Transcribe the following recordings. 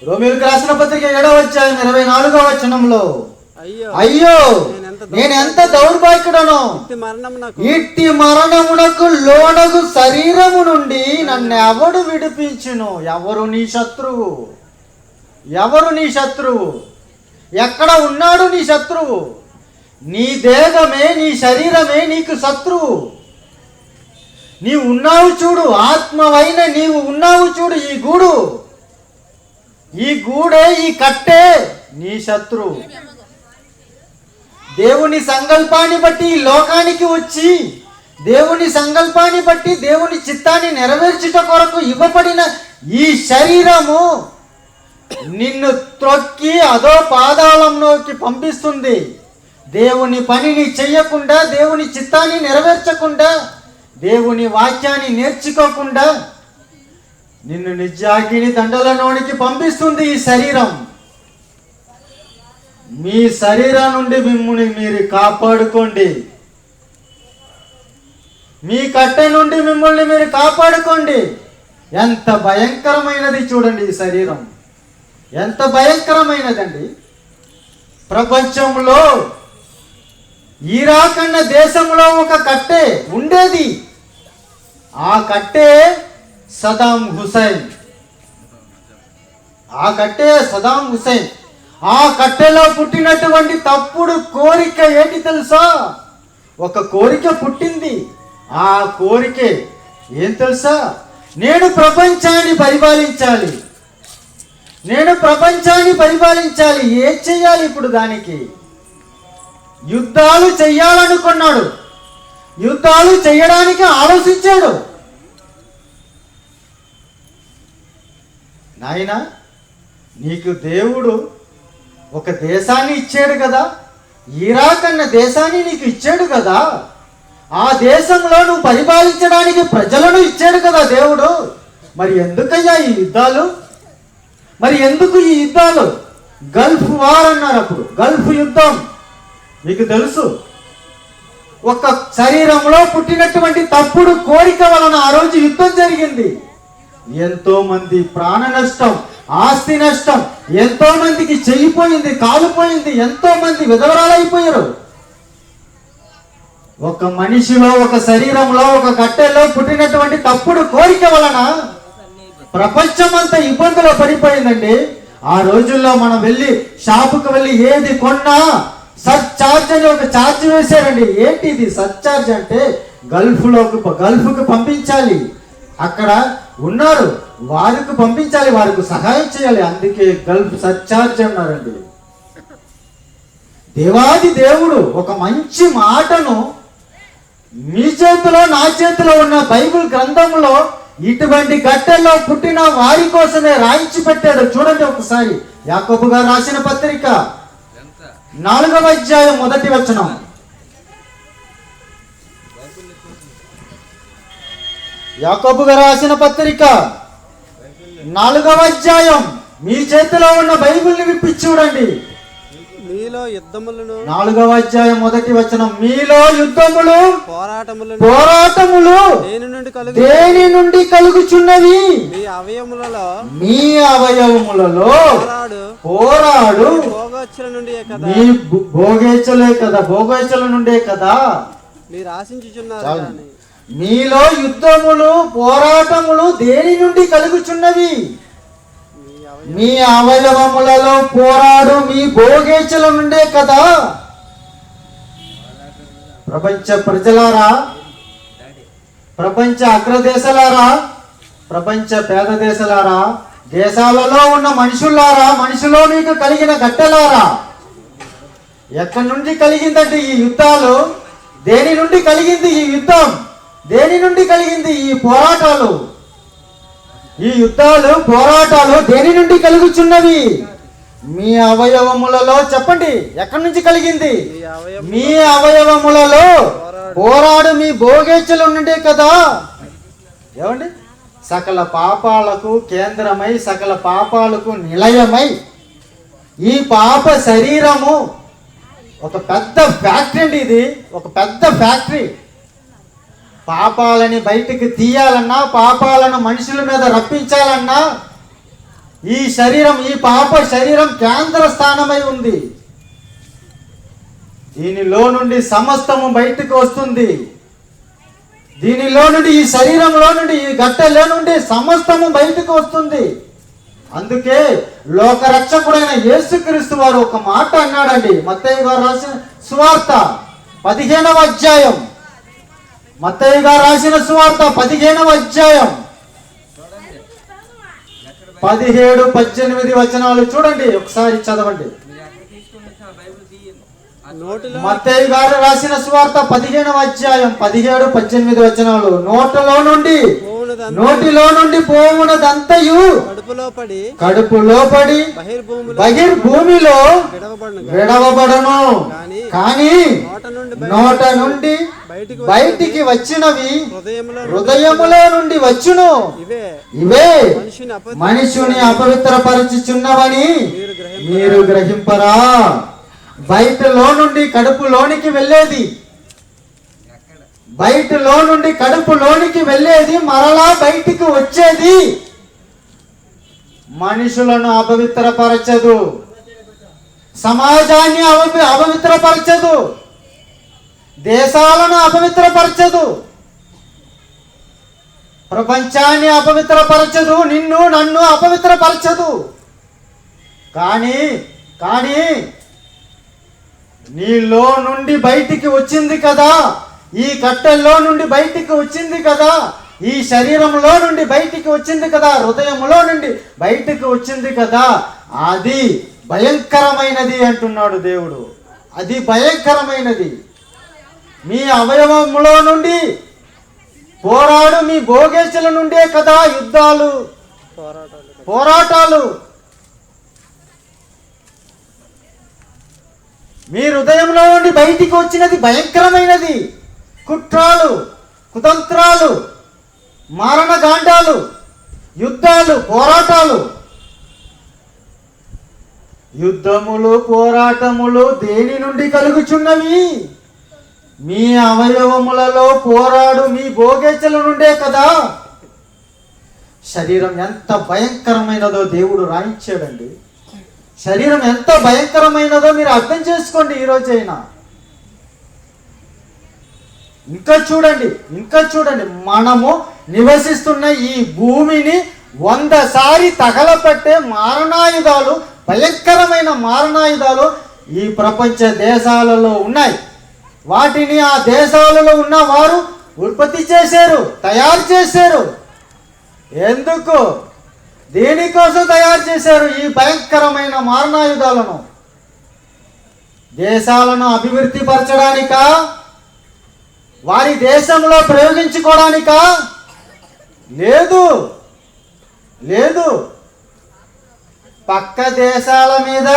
రోమీయులకు రాసిన పత్రిక 7వ అధ్యాయం 24వ వచనంలో, అయ్యో నేనెంత దౌర్భాగ్యుడను, ఇట్టి మరణమునకు లోనగు శరీరము నుండి నన్ను ఎవడు విడిపించును? ఎవరు నీ శత్రువు? ఎవరు నీ శత్రువు? ఎక్కడ ఉన్నాడు నీ శత్రువు? నీ దేహమే, నీ శరీరమే నీకు శత్రువు. నీవు ఉన్నావు చూడు, ఆత్మవైన నీవు ఉన్నావు చూడు. ఈ గూడే, ఈ కట్టే నీ శత్రువు. దేవుని సంకల్పాన్ని బట్టి ఈ లోకానికి వచ్చి, దేవుని సంకల్పాన్ని బట్టి దేవుని చిత్తాన్ని నెరవేర్చుట కొరకు ఇవ్వబడిన ఈ శరీరము నిన్ను త్రొక్కి అదో పాతాళంలోకి పంపిస్తుంది. దేవుని పనిని చెయ్యకుండా, దేవుని చిత్తాన్ని నెరవేర్చకుండా, దేవుని వాక్యాన్ని నేర్చుకోకుండా నిన్ను నిజాగిని దండలలోనికి పంపిస్తుంది ఈ శరీరం. మీ శరీరం నుండి మిమ్మల్ని మీరు కాపాడుకోండి. మీ కట్టె నుండి మిమ్మల్ని మీరు కాపాడుకోండి. ఎంత భయంకరమైనది చూడండి ఈ శరీరం, ఎంత భయంకరమైనదండి. ప్రపంచంలో ఇరాక్ అన్న దేశంలో ఒక కట్టె ఉండేది. ఆ కట్టె సదాం హుసైన్. ఆ కట్టెలో పుట్టినటువంటి తప్పుడు కోరిక ఏంటి తెలుసా? ఒక కోరిక పుట్టింది. ఆ కోరిక ఏం తెలుసా? నేను ప్రపంచాన్ని పరిపాలించాలి. ఏం చెయ్యాలి ఇప్పుడు? దానికి యుద్ధాలు చెయ్యాలనుకున్నాడు. యుద్ధాలు చెయ్యడానికి ఆలోచించాడు. నాయనా, నీకు దేవుడు ఒక దేశాన్ని ఇచ్చాడు కదా, ఇరాక్ అన్న దేశాన్ని నీకు ఇచ్చాడు కదా. ఆ దేశంలో నువ్వు పరిపాలించడానికి ప్రజలను ఇచ్చాడు కదా దేవుడు. మరి ఎందుకయ్యా ఈ యుద్ధాలు? గల్ఫ్ వార్ అన్నారు. అప్పుడు గల్ఫ్ యుద్ధం మీకు తెలుసు. ఒక శరీరంలో పుట్టినటువంటి తప్పుడు కోరిక వలన ఆ రోజు యుద్ధం జరిగింది. ఎంతో మంది ప్రాణ నష్టం, ఆస్తి నష్టం, ఎంతో మందికి చెయ్యిపోయింది, కాలుపోయింది, ఎంతో మంది విధవరాలైపోయారు. ఒక మనిషిలో, ఒక శరీరంలో, ఒక కట్టెలో పుట్టినటువంటి తప్పుడు కోరిక వలన ప్రపంచమంతా ఇబ్బందులు పడిపోయిందండి. ఆ రోజుల్లో మనం వెళ్ళి షాపుకు వెళ్ళి ఏది కొన్నా సర్చార్జ్ అని ఒక ఛార్జ్ వేశారండి. ఏంటి ఇది సర్చార్జ్ అంటే? గల్ఫ్కి పంపించాలి. అక్కడ ఉన్నారు, వారికి పంపించాలి, వారికి సహాయం చేయాలి. అందుకే గల్ఫ్ సర్చార్జ్ అన్నారండి. దేవాది దేవుడు ఒక మంచి మాటను మీ చేతిలో, నా చేతిలో ఉన్న బైబిల్ గ్రంథంలో ఇటువంటి గట్టెల్లో పుట్టిన వారి కోసమే రాయించి పెట్టాడు. చూడండి ఒకసారి, యాకోబు గారు రాసిన పత్రిక 4వ అధ్యాయం 1వ వచనం. యాకోబు గారు రాసిన పత్రిక 4వ అధ్యాయం. మీ చేతిలో ఉన్న బైబిల్ని విప్పి చూడండి. మీలో యుద్ధములను, 4వ అధ్యాయం 1వ వచనం. మీలో యుద్ధములు, పోరాటములు దేని నుండి కలుగుచున్నవి? మీ అవయవములలో పోరాడు భోగేచ్ఛల నుండే కదా మీరు ఆశించుచున్నారు. మీలో యుద్ధములు, పోరాటములు దేని నుండి కలుగుచున్నవి? మీ అవయవములలో పోరాడు మీ భోగేచ్ఛల నుండే కదా. ప్రపంచ ప్రజలారా, ప్రపంచ అగ్రదేశాలారా, ప్రపంచ పేద దేశాలారా, దేశాలలో ఉన్న మనుషులారా, మనుషులో మీకు కలిగిన గట్టెలారా, ఎక్కడి నుండి కలిగిందంటే ఈ యుద్ధాలు? దేని నుండి కలిగింది ఈ యుద్ధం? దేని నుండి కలిగింది ఈ పోరాటాలు? ఈ యుద్ధాలు, పోరాటాలు దేని నుండి కలుగుచున్నవి? మీ అవయవములలో. చెప్పండి, ఎక్కడి నుంచి కలిగింది? మీ అవయవములలో పోరాడు మీ భోగేచ్ఛల నుండే కదా. ఏమండి? సకల పాపాలకు కేంద్రమై, సకల పాపాలకు నిలయమై ఈ పాప శరీరము ఒక పెద్ద ఫ్యాక్టరీ అండి. ఇది ఒక పెద్ద ఫ్యాక్టరీ. పాపాలని బయటికి తీయాలన్నా, పాపాలను మనుషుల మీద రప్పించాలన్నా ఈ శరీరం, ఈ పాప శరీరం కేంద్ర స్థానమై ఉంది. దీనిలో నుండి సమస్తము బయటకు వస్తుంది. దీనిలో నుండి, ఈ శరీరంలో నుండి, ఈ గట్టెలో నుండి సమస్తము బయటకు వస్తుంది. అందుకే లోకరక్షకుడైన యేసుక్రీస్తు వారు ఒక మాట అన్నాడండి. మత్తయి గారు రాసిన సువార్త 15వ అధ్యాయం, మత్తయి గారు రాసిన సువార్త 15వ అధ్యాయం 17-18 వచనాలు చూడండి, ఒకసారి చదవండి. మత్తయి గారు రాసిన సువార్త 15వ అధ్యాయం 17-18 వచనాలు. నోటిలో నుండి పోవునదంతయు కడుపులో పడి బహిర్భూమిలో విడవబడను. కానీ నోట నుండి బయటికి వచ్చినవి హృదయములో నుండి వచ్చును. ఇవే మనుషుని అపవిత్రపరచుచున్నవని మీరు గ్రహింపరా? బయటలో నుండి కడుపులోనికి వెళ్ళేది, బయటలో నుండి కడుపులోనికి వెళ్ళేది మరలా బయటికి వచ్చేది మనుషులను అపవిత్రపరచదు, సమాజాన్ని అపవిత్రపరచదు, దేశాలను అపవిత్రపరచదు, ప్రపంచాన్ని అపవిత్రపరచదు, నిన్ను నన్ను అపవిత్రపరచదు. కానీ నీలో నుండి బయటికి వచ్చింది కదా, ఈ కట్టెల్లో నుండి బయటికి వచ్చింది కదా, ఈ శరీరంలో నుండి బయటికి వచ్చింది కదా, హృదయంలో నుండి బయటికి వచ్చింది కదా, అది భయంకరమైనది అంటున్నాడు దేవుడు. అది భయంకరమైనది. మీ అవయవములో నుండి పోరాడు, మీ భోగేశల నుండే కదా యుద్ధాలు, పోరాటాలు. మీ హృదయంలో నుండి బయటికి వచ్చినది భయంకరమైనది. కుట్రాలు, కుతంత్రాలు, మారణగాండాలు, యుద్ధాలు, పోరాటాలు. యుద్ధములు, పోరాటములు దేని నుండి కలుగుచున్నవి? మీ అవయవములలో పోరాడు, మీ భోగేచ్చల నుండే కదా. శరీరం ఎంత భయంకరమైనదో దేవుడు రాయించాడండి. శరీరం ఎంత భయంకరమైనదో మీరు అర్థం చేసుకోండి ఈరోజైనా. ఇంకా చూడండి, మనము నివసిస్తున్న ఈ భూమిని 100 సారి తగలపెట్టే మారణాయుధాలు, భయంకరమైన మారణాయుధాలు ఈ ప్రపంచ దేశాలలో ఉన్నాయి. వాటిని ఆ దేశాలలో ఉన్న వారు ఉత్పత్తి చేశారు, తయారు చేశారు. ఎందుకు? దేనికోసం తయారు చేశారు ఈ భయంకరమైన మారణాయుధాలను? దేశాలను అభివృద్ధి పరచడానికా? వారి దేశంలో ప్రయోగించుకోవడానికా? లేదు. పక్క దేశాల మీద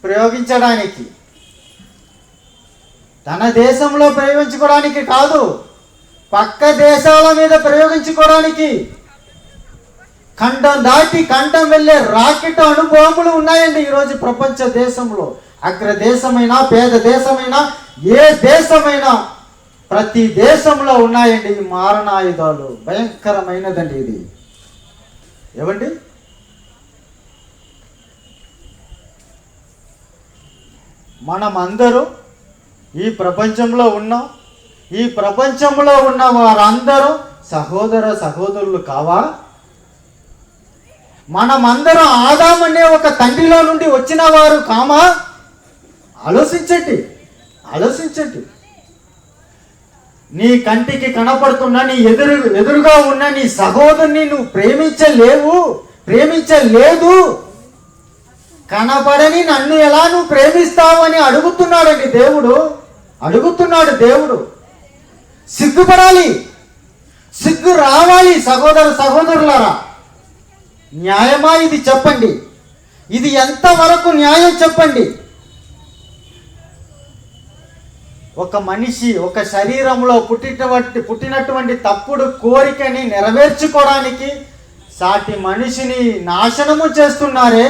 ప్రయోగించడానికి, తన దేశంలో ప్రయోగించుకోవడానికి కాదు, పక్క దేశాల మీద ప్రయోగించుకోవడానికి. ఖండం దాటి ఖండం వెళ్ళే రాకెట్ అణుబాంబులు ఉన్నాయండి ఈరోజు ప్రపంచ దేశంలో. అగ్రదేశమైనా, పేద దేశమైనా, ఏ దేశమైనా ప్రతి దేశంలో ఉన్నాయండి ఈ మారణాయుధాలు. భయంకరమైనదండి ఇది. ఏమండి? మనమందరూ ఈ ప్రపంచంలో ఉన్నాం. ఈ ప్రపంచంలో ఉన్న వారందరూ సహోదరులు కావా? మనమందరం ఆదాము అనే ఒక తండ్రిలో నుండి వచ్చిన వారు కామా? ఆలోచించండి. నీ కంటికి కనపడుతున్న, నీ ఎదురుగా ఉన్న నీ సహోదరుని నువ్వు ప్రేమించలేదు. కనపడని నన్ను ఎలా నువ్వు ప్రేమిస్తావు అని అడుగుతున్నాడు దేవుడు. సిగ్గుపడాలి, సిగ్గు రావాలి సహోదరులారా. న్యాయమా ఇది? చెప్పండి. ఇది ఎంతవరకు న్యాయం చెప్పండి? ఒక మనిషి ఒక శరీరంలో పుట్టినటువంటి తప్పుడు కోరికని నెరవేర్చుకోవడానికి సాటి మనిషిని నాశనము చేస్తున్నారే,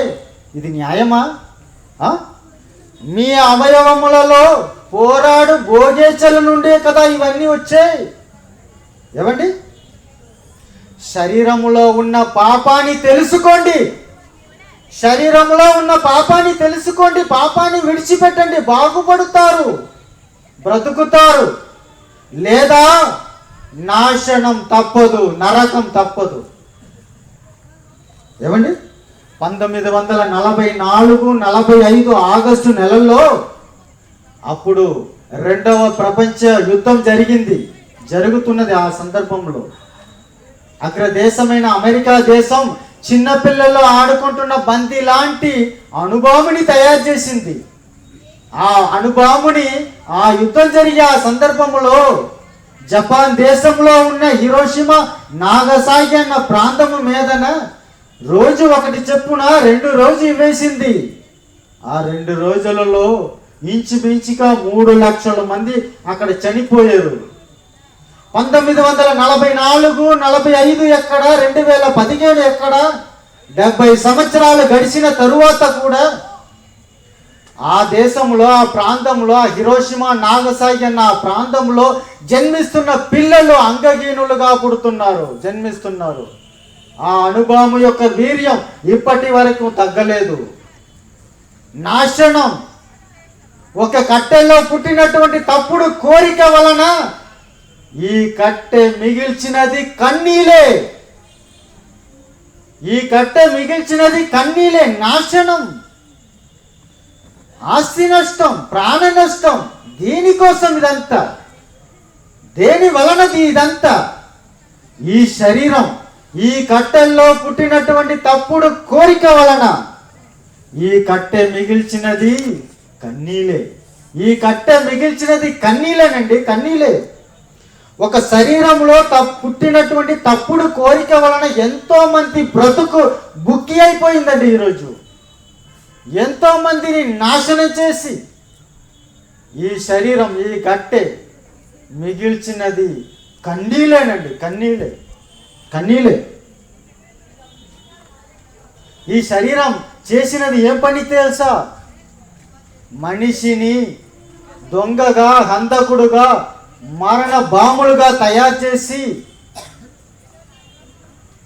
ఇది న్యాయమా? మీ అవయవములలో పోరాడు భోగేచ్చల నుండే కదా ఇవన్నీ వచ్చాయి. ఏమండి? శరీరములో ఉన్న పాపాన్ని తెలుసుకోండి. శరీరంలో ఉన్న పాపాన్ని తెలుసుకోండి, పాపాన్ని విడిచిపెట్టండి, బాగుపడతారు, బ్రతుకుతారు. లేదా నాశనం తప్పదు, నరకం తప్పదు. ఏమండి 1944-45 ఆగస్టు నెలల్లో అప్పుడు రెండవ ప్రపంచ యుద్ధం జరుగుతున్నది. ఆ సందర్భంలో అగ్రదేశమైన అమెరికా దేశం చిన్నపిల్లలు ఆడుకుంటున్న బంతి లాంటి అణుబాంబుని తయారు చేసింది. ఆ అణుబాంబుని ఆ యుద్ధం జరిగే ఆ సందర్భంలో జపాన్ దేశంలో ఉన్న హిరోషిమా నాగసాకి అన్న ప్రాంతము మీదన రోజు ఒకటి చెప్పున 2 రోజులు వేసింది. ఆ 2 రోజులలో ఇంచుమించుగా 3 లక్షల మంది అక్కడ చనిపోయారు. 1944-45 ఎక్కడ, 2017 ఎక్కడ, 70 సంవత్సరాలు గడిచిన తరువాత కూడా ఆ దేశంలో, ఆ ప్రాంతంలో, ఆ హిరోషిమా నాగసాకి అన్న ఆ ప్రాంతంలో జన్మిస్తున్న పిల్లలు అంగహీనులుగా పుడుతున్నారు, జన్మిస్తున్నారు. ఆ అణుబాంబు యొక్క వీర్యం ఇప్పటి వరకు తగ్గలేదు. నాశనం. ఒక కట్టెలో పుట్టినటువంటి తప్పుడు కోరిక వలన ఈ కట్టె మిగిల్చినది కన్నీలే. ఈ కట్టె మిగిల్చినది కన్నీలే. నాశనం, ఆస్తి నష్టం, ప్రాణ నష్టం. దీనికోసం ఇదంతా, దేని వలనది ఇదంతా? ఈ శరీరం, ఈ కట్టెల్లో పుట్టినటువంటి తప్పుడు కోరిక వలన ఈ కట్టె మిగిల్చినది కన్నీలే. ఈ కట్టె మిగిల్చినది కన్నీలేనండి, కన్నీలే. ఒక శరీరంలో పుట్టినటువంటి తప్పుడు కోరిక వలన ఎంతో మంది బ్రతుకు బుక్కి అయిపోయిందండి. ఈరోజు ఎంతో మందిని నాశనం చేసి ఈ శరీరం, ఈ కట్టె మిగిల్చినది కన్నీలేనండి, కన్నీలే, కన్నీలే. ఈ శరీరం చేసినది ఏం పని తెలుసా? మనిషిని దొంగగా, హంతకుడుగా, మరణ బాంబులుగా తయారు చేసి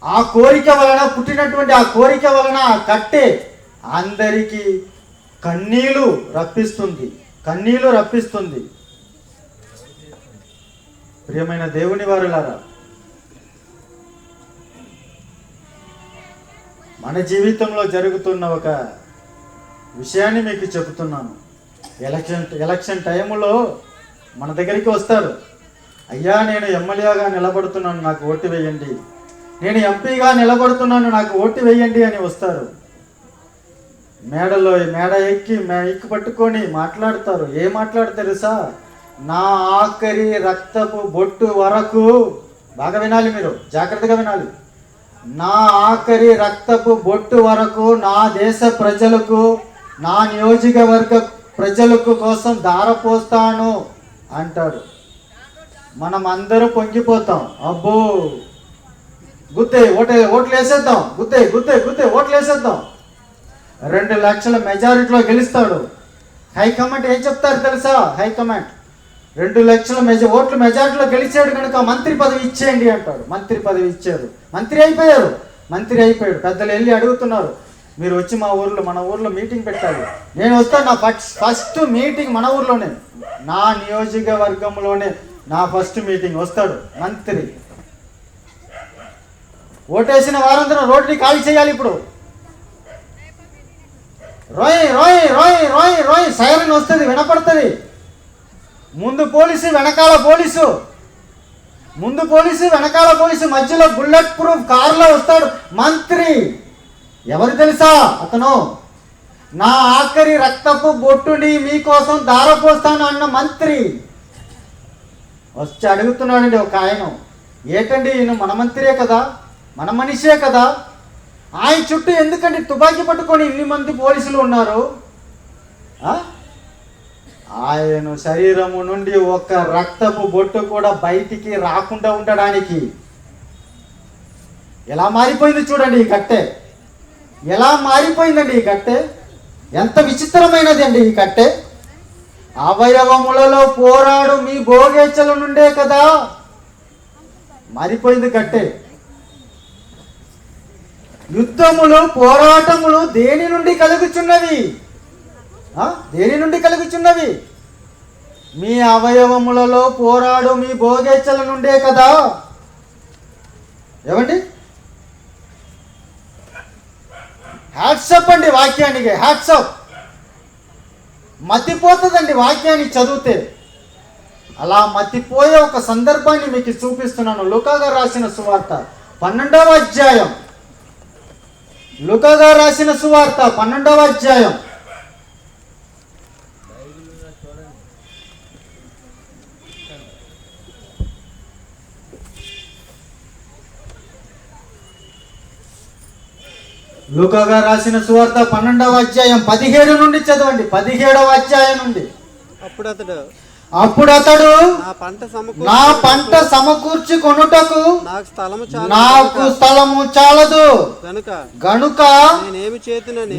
ఆ కోరిక వలన, పుట్టినటువంటి ఆ కోరిక వలన ఆ కట్టె అందరికీ కన్నీళ్లు రప్పిస్తుంది, కన్నీళ్లు రప్పిస్తుంది. ప్రియమైన దేవుని వారులారా, మన జీవితంలో జరుగుతున్న ఒక విషయాన్ని మీకు చెబుతున్నాను. ఎలక్షన్ టైంలో మన దగ్గరికి వస్తారు. అయ్యా, నేను ఎమ్మెల్యేగా నిలబడుతున్నాను, నాకు ఓటు వేయండి. నేను ఎంపీగా నిలబడుతున్నాను, నాకు ఓటు వేయండి అని వస్తారు. మేడ ఎక్కి పట్టుకొని మాట్లాడతారు. ఏం మాట్లాడతారు సార్? నా ఆఖరి రక్తపు బొట్టు వరకు, బాగా వినాలి, మీరు జాగ్రత్తగా వినాలి. నా ఆఖరి రక్తపు బొట్టు వరకు నా దేశ ప్రజలకు, నా నియోజకవర్గ ప్రజలకు కోసం ధారపోస్తాను అంటాడు. మనం అందరూ పొంగిపోతాం. అబ్బో, ఓట్లు వేసేద్దాం, ఓట్లు వేసేద్దాం. 2 లక్షల మెజారిటీలో గెలుస్తాడు. హైకమాండ్ ఏం చెప్తారు తెలుసా? హైకమాండ్ 2 లక్షల ఓట్ల మెజారిటీలో గెలిచాడు కనుక మంత్రి పదవి ఇచ్చేయండి అంటాడు. మంత్రి పదవి ఇచ్చారు, మంత్రి అయిపోయాడు. పెద్దలు వెళ్ళి అడుగుతున్నారు, మీరు వచ్చి మన ఊర్లో మీటింగ్ పెట్టాలి. నేను వస్తాను, నా ఫస్ట్ మీటింగ్ మన ఊర్లోనే, నా నియోజకవర్గంలోనే నా ఫస్ట్ మీటింగ్. వస్తాడు మంత్రి. ఓటేసిన వారందరూ రోడ్ని ఖాళీ చేయాలి. ఇప్పుడు రోయ్ రోయ్ రోయ్ రోయ్ రోయ్ సైరన్ వస్తుంది, వినపడుతుంది. ముందు పోలీసు, వెనకాల పోలీసు, వెనకాల పోలీసు, మధ్యలో బుల్లెట్ ప్రూఫ్ కారులో వస్తాడు మంత్రి. ఎవరు తెలుసా? అతను నా ఆఖరి రక్తపు బొట్టుని మీకోసం ధారపోస్తాను అన్న మంత్రి. వచ్చి అడుగుతున్నాడండి ఒక ఆయన, ఏటండి ఈయన మన మంత్రియే కదా, మన మనిషే కదా, ఆయన చుట్టూ ఎందుకండి తుపాకీ పట్టుకొని ఇన్ని మంది పోలీసులు ఉన్నారు? ఆయన శరీరము నుండి ఒక రక్తపు బొట్టు కూడా బయటికి రాకుండా ఉండడానికి. ఎలా మారిపోయింది చూడండి ఈ కట్టె, ఎలా మారిపోయిందండి ఈ కట్టె. ఎంత విచిత్రమైనది అండి ఈ కట్టె. అవయవములలో పోరాడు మీ భోగేచ్ఛల నుండే కదా మారిపోయింది కట్టె. యుద్ధములు పోరాటములు దేని నుండి కలుగుచున్నవి? దేని నుండి కలుగుచున్నవి? మీ అవయవములలో పోరాడు మీ భోగేచ్ఛల నుండే కదా. ఏమండి? హ్యాట్సప్ అండి వాక్యానికి, హ్యాట్సప్. మతిపోతుందండి వాక్యాన్ని చదివితే. అలా మతిపోయే ఒక సందర్భాన్ని మీకు చూపిస్తున్నాను. లూకా గారు రాసిన సువార్త 12వ అధ్యాయం. లూకా గారు రాసిన సువార్త 12వ అధ్యాయం. లూకా గారు రాసిన సువార్త 12వ అధ్యాయం 17 నుండి చదవండి. 17వ అధ్యాయం నుండి. అప్పుడు అతడు నా పంట సమకూర్చి కొనుటకు నాకు స్థలము చాలదు గనుక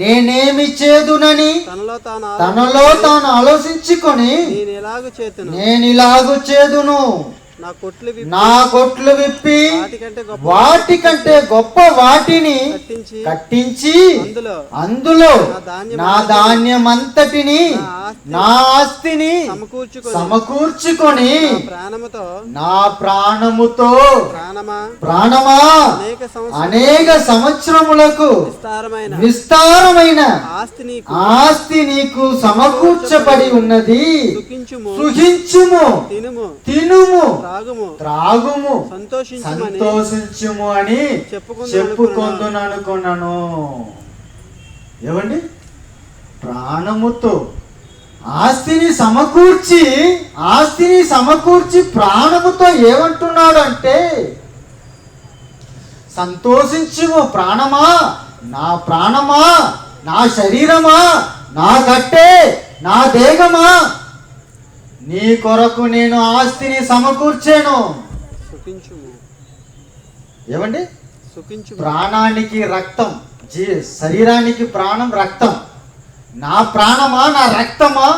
నేనేమి చేదునని తనలో తాను ఆలోచించుకొని నేను ఇలాగు చేదును, నా కొట్లు విప్పి వాటికంటే గొప్ప వాటిని కట్టించి అందులో నా ధాన్యమంతటిని నా ఆస్తిని సమకూర్చుకొని నా ప్రాణముతో ప్రాణమా అనేక సంవత్సరములకు విస్తారమైన ఆస్తి నీకు సమకూర్చబడి ఉన్నది. సుఖించుము, తినుము, త్రాగుము, సంతోషించుము అని చెప్పుకొందును అనుకున్నాను. ఏమండి? ప్రాణముతో ఆస్తిని సమకూర్చి ప్రాణముతో ఏమంటున్నాడు అంటే, సంతోషించుము ప్రాణమా, నా ప్రాణమా, నా శరీరమా, నా గట్టే, నా దేహమా, నీ కొరకు నేను ఆస్తిని సమకూర్చాను. ఏమండి? ప్రాణానికి రక్తం, శరీరానికి ప్రాణం రక్తం. నా ప్రాణమా, నా రక్తమా,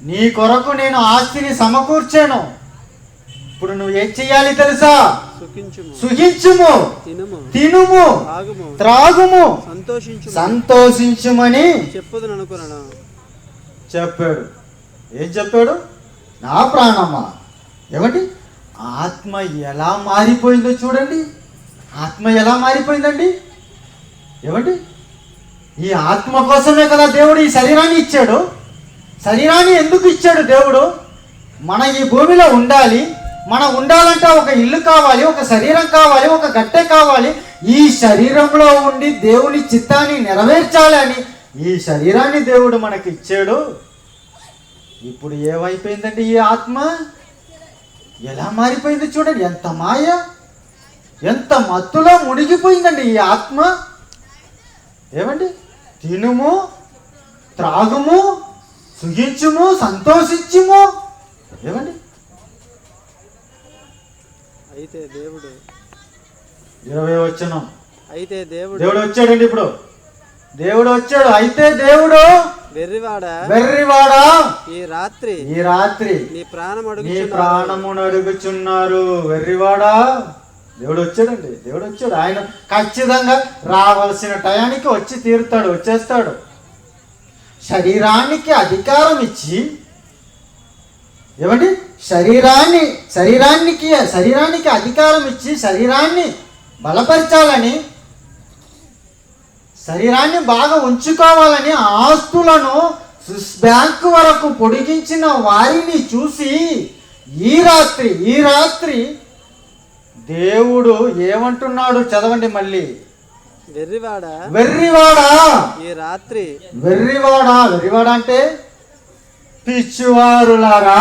నీ కొరకు నేను ఆస్తిని సమకూర్చాను. ఇప్పుడు నువ్వు ఏం చెయ్యాలి తెలుసా? సుఖించుము, తినుము, త్రాగుము, సంతోషించుమని చెప్పాడు. ఏం చెప్పాడు? నా ప్రాణమా. ఏమండి? ఆత్మ ఎలా మారిపోయిందో చూడండి. ఆత్మ ఎలా మారిపోయిందండి? ఏమండి? ఈ ఆత్మ కోసమే కదా దేవుడు ఈ శరీరాన్ని ఇచ్చాడు. శరీరాన్ని ఎందుకు ఇచ్చాడు దేవుడు? మన ఈ భూమిలో ఉండాలి. మనం ఉండాలంటే ఒక ఇల్లు కావాలి, ఒక శరీరం కావాలి, ఒక గట్టె కావాలి. ఈ శరీరంలో ఉండి దేవుని చిత్తాన్ని నెరవేర్చాలని ఈ శరీరాన్ని దేవుడు మనకి ఇచ్చాడు. ఇప్పుడు ఏమైపోయిందండి ఈ ఆత్మ? ఎలా మారిపోయింది చూడండి. ఎంత మాయ, ఎంత మత్తులో మునిగిపోయిందండి ఈ ఆత్మ. ఏమండి? తినుము, త్రాగుము, సుఖించుము, సంతోషించుము. ఏమండి? అయితే దేవుడు 20వ వచనం. అయితే దేవుడు వచ్చాడండి. ఇప్పుడు దేవుడు వచ్చాడు. అయితే దేవుడు వెర్రివాడా ఈ రాత్రి నీ ప్రాణమును అడుగుచున్నారు. వెర్రివాడా, దేవుడు వచ్చాడండి. దేవుడు వచ్చాడు. ఆయన ఖచ్చితంగా రావాల్సిన టయానికి వచ్చి తీరుతాడు, వచ్చేస్తాడు. శరీరానికి అధికారం ఇచ్చి, ఏమండి? శరీరానికి అధికారం ఇచ్చి శరీరాన్ని బలపరచాలని, శరీరాన్ని బాగా ఉంచుకోవాలని ఆస్తులను స్విస్ బ్యాంక్ వరకు పొడిగించిన వారిని చూసి ఈ రాత్రి దేవుడు ఏమంటున్నాడు చదవండి మళ్ళీ. వెర్రివాడా ఈ రాత్రి. వెర్రివాడా అంటే పిచ్చివారులారా,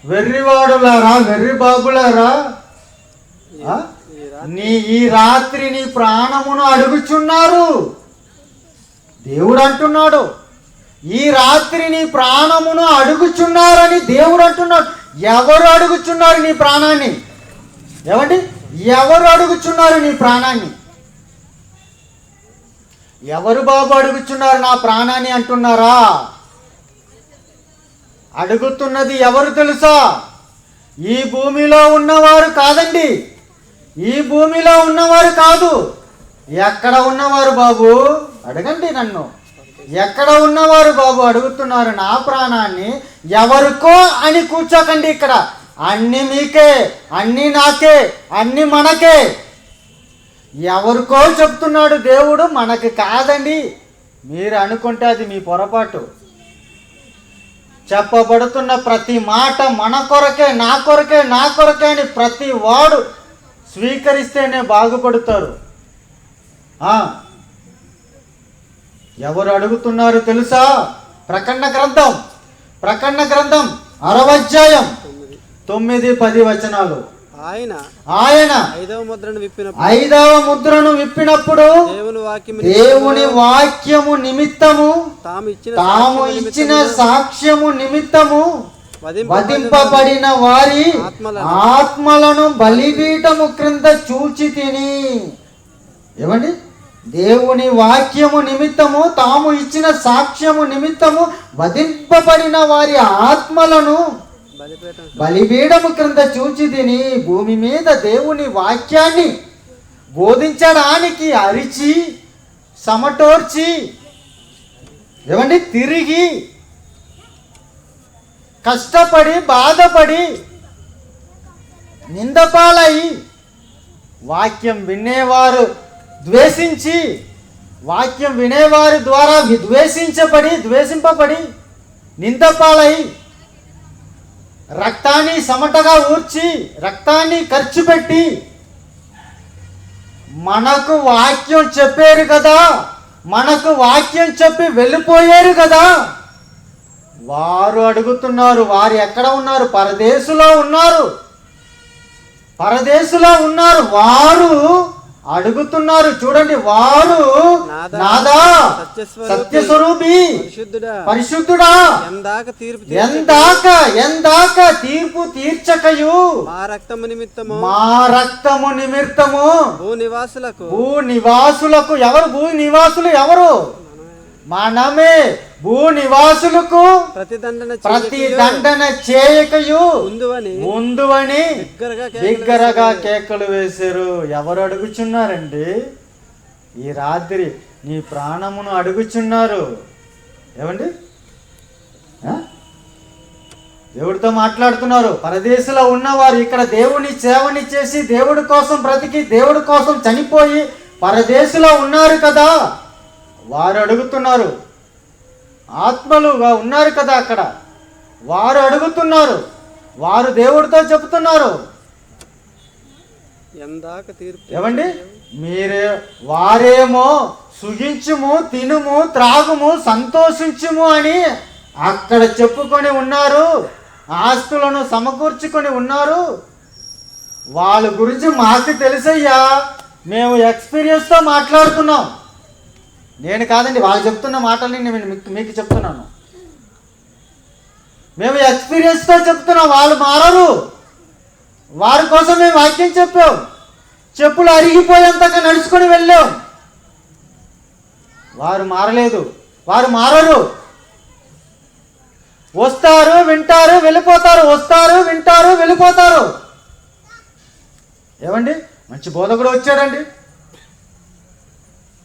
వెర్రివాడులారా, వెర్రి బాబులారా, ఈ రాత్రి నీ ప్రాణమును అడుగుచున్నారు. దేవుడు అంటున్నాడు, ఈ రాత్రి నీ ప్రాణమును అడుగుచున్నారని దేవుడు అంటున్నాడు. ఎవరు అడుగుచున్నారు నీ ప్రాణాన్ని? ఏమండి? ఎవరు అడుగుచున్నారు నీ ప్రాణాన్ని? ఎవరు బాబు అడుగుచున్నారు నా ప్రాణాన్ని అంటున్నారా? అడుగుతున్నది ఎవరు తెలుసా? ఈ భూమిలో ఉన్నవారు కాదండి. ఈ భూమిలో ఉన్నవారు కాదు. ఎక్కడ ఉన్నవారు బాబు? అడగండి నన్ను. ఎక్కడ ఉన్నవారు బాబు అడుగుతున్నారు నా ప్రాణాన్ని. ఎవరికో అని కూర్చోకండి ఇక్కడ. అన్ని మీకే, అన్ని నాకే, అన్ని మనకే. ఎవరికో చెప్తున్నాడు దేవుడు, మనకి కాదండి. మీరు అనుకుంటే అది మీ పొరపాటు. చెప్పబడుతున్న ప్రతి మాట మన కొరకే, నా కొరకే, నా కొరకే అని ప్రతి వాడు స్వీకరిస్తేనే బాగుపడతారు. ఎవరు అడుగుతున్నారు తెలుసా? ప్రకటన గ్రంథం 6వ అధ్యాయం 9-10 వచనాలు. ఆయన ఐదవ ముద్రను విప్పినప్పుడు దేవుని వాక్యము నిమిత్తము తాము ఇచ్చిన సాక్ష్యము నిమిత్తము వధింపబడిన వారి ఆత్మలను బలిపీఠము క్రింద చూచి తిని. ఏమండి? దేవుని వాక్యము నిమిత్తము తాము ఇచ్చిన సాక్ష్యము నిమిత్తము వధింపబడిన వారి ఆత్మలను బలిపీఠము క్రింద చూచి తిని. భూమి మీద దేవుని వాక్యాన్ని బోధించడానికి అరిచి సమటోర్చి, ఏమండి, తిరిగి కష్టపడి బాధపడి నిందపాలై వాక్యం వినేవారు ద్వేషించి, వాక్యం వినేవారి ద్వారా ద్వేషింపబడి నిందపాలై రక్తాన్ని సమటగా ఊర్చి రక్తాన్ని ఖర్చు పెట్టి మనకు వాక్యం చెప్పారు కదా, మనకు వాక్యం చెప్పి వెళ్ళిపోయారు కదా. వారు అడుగుతున్నారు, వారు ఎక్కడ ఉన్నారు? పరదేశులో ఉన్నారు. వారు అడుగుతున్నారు. చూడండి, వారు నాదా సత్యస్వరూపి పరిశుద్ధుడా ఎందాక తీర్పు తీర్చకయు మా రక్తము నిమిత్తము భూనివాసులకు. ఎవరు భూనివాసులు? ఎవరు? మనమే. భూనివాసులకు ప్రతిదండన చేయకయు ముందువని బిగ్గరగా కేకలు వేశారు. ఎవరు అడుగుచున్నారండి? ఈ రాత్రి నీ ప్రాణమును అడుగుచున్నారు. ఏమండి? దేవుడితో మాట్లాడుతున్నారు. పరదేశంలో ఉన్నవారు ఇక్కడ దేవుని సేవని చేసి దేవుడి కోసం బ్రతికి దేవుడి కోసం చనిపోయి పరదేశంలో ఉన్నారు కదా. వారు అడుగుతున్నారు. ఆత్మలుగా ఉన్నారు కదా అక్కడ. వారు అడుగుతున్నారు. వారు దేవుడితో చెప్తున్నారు, ఏమండి, వారేమో సుఖించుము, తినుము, త్రాగుము, సంతోషించుము అని అక్కడ చెప్పుకొని ఉన్నారు. ఆస్తులను సమకూర్చుకొని ఉన్నారు. వాళ్ళ గురించి మాకు తెలుసయ్యా, మేము ఎక్స్పీరియన్స్తో మాట్లాడుతున్నాం. నేను కాదండి, వాళ్ళు చెప్తున్న మాటల్ని నేను మీకు చెప్తున్నాను. మేము ఎక్స్పీరియన్స్తో చెప్తున్నాం. వాళ్ళు మారరు. వారి కోసం మేము వాక్యం చెప్పాం. చెప్పులు అరిగిపోయేంతగా నడుచుకొని వెళ్ళాం. వారు మారలేదు. వారు మారరు. వస్తారు, వింటారు, వెళ్ళిపోతారు. వస్తారు, వింటారు, వెళ్ళిపోతారు. ఏమండి, మంచి బోధకుడు వచ్చాడండి.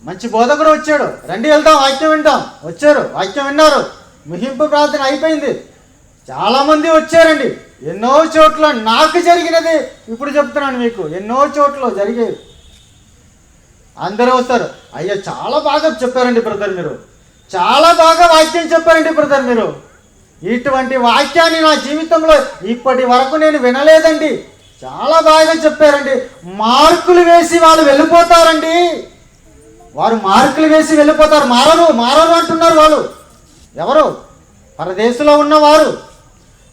మంచి బోధకుడు వచ్చాడు, రండి వెళ్దాం, వాక్యం వింటాం. వచ్చారు, వాక్యం విన్నారు. ముగింపు ప్రార్థన అయిపోయింది. చాలామంది వచ్చారండి. ఎన్నో చోట్ల నాకు జరిగినది ఇప్పుడు చెప్తున్నాను మీకు. ఎన్నో చోట్ల జరిగేవి. అందరూ వస్తారు. అయ్యా, చాలా బాగా చెప్పారండి బ్రదర్ మీరు, చాలా బాగా వాక్యం చెప్పారండి బ్రదర్ మీరు. ఇటువంటి వాక్యాన్ని నా జీవితంలో ఇప్పటి వరకు నేను వినలేదండి. చాలా బాగా చెప్పారండి. మార్కులు వేసి వాళ్ళు వెళ్ళిపోతారండి. వారు మార్కులు వేసి వెళ్ళిపోతారు. మారరు అంటున్నారు వాళ్ళు. ఎవరు? పరదేశంలో ఉన్నవారు.